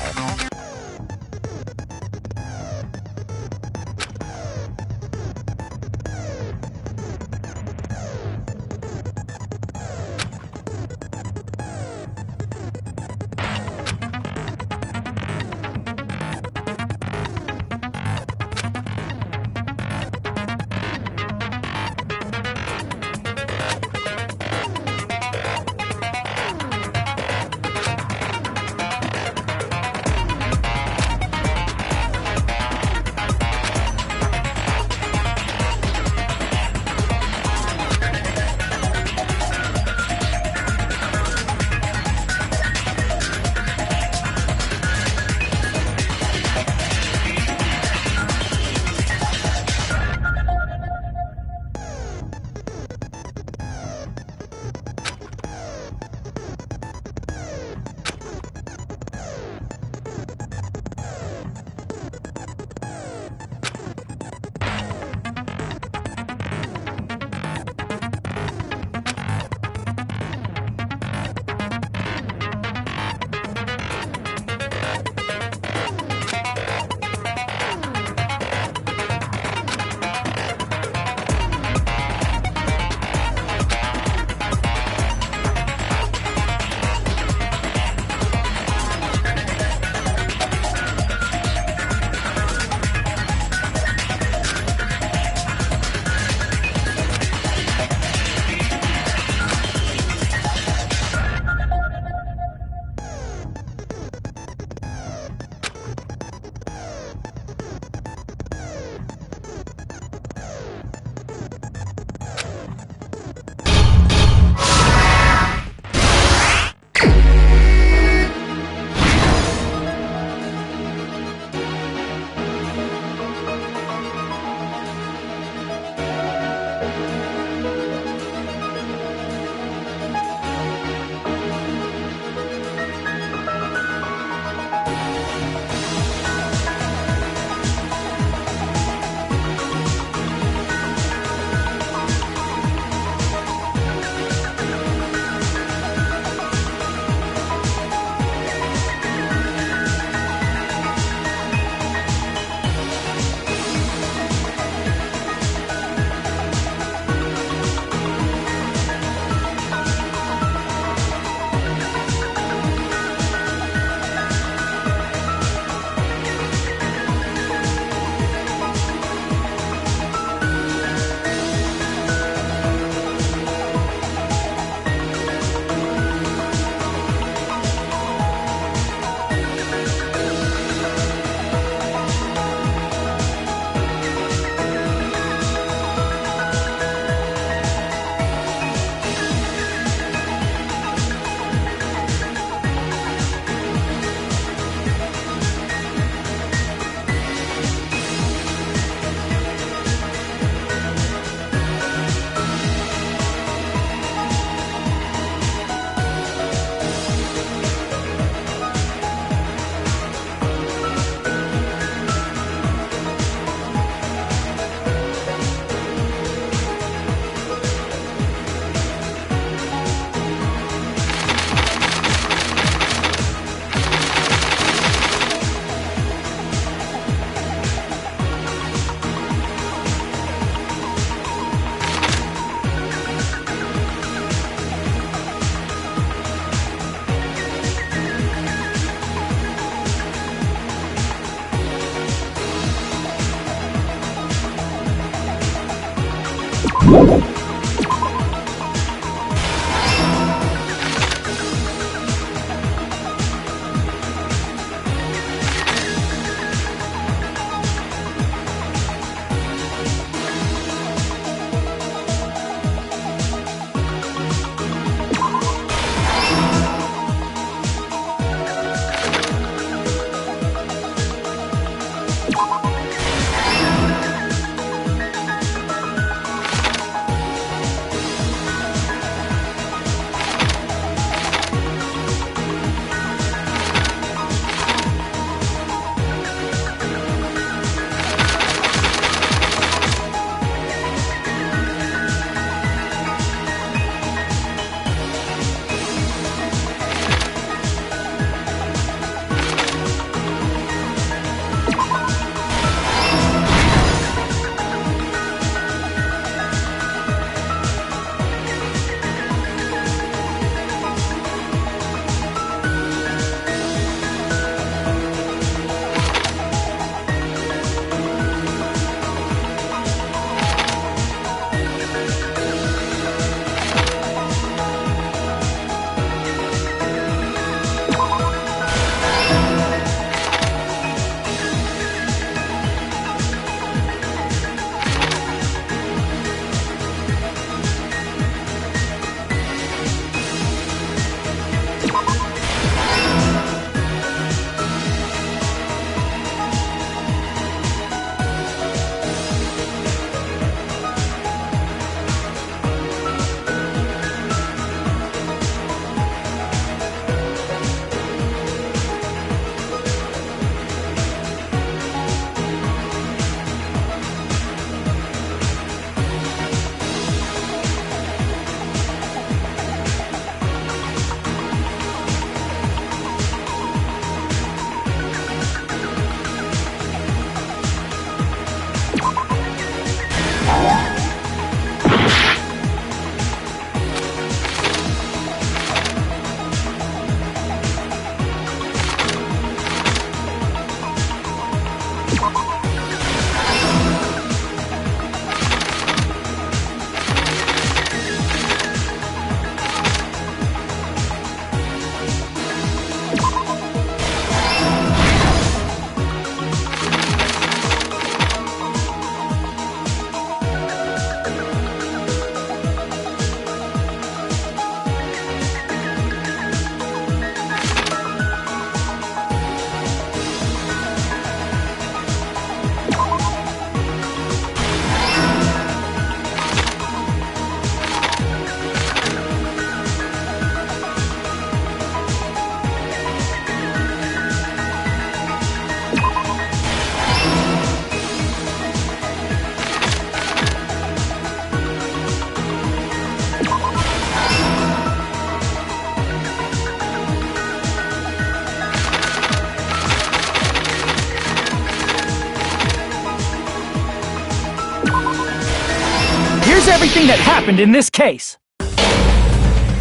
Here's everything that happened in this case.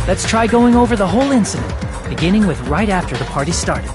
Let's try going over the whole incident, beginning with right after the party started.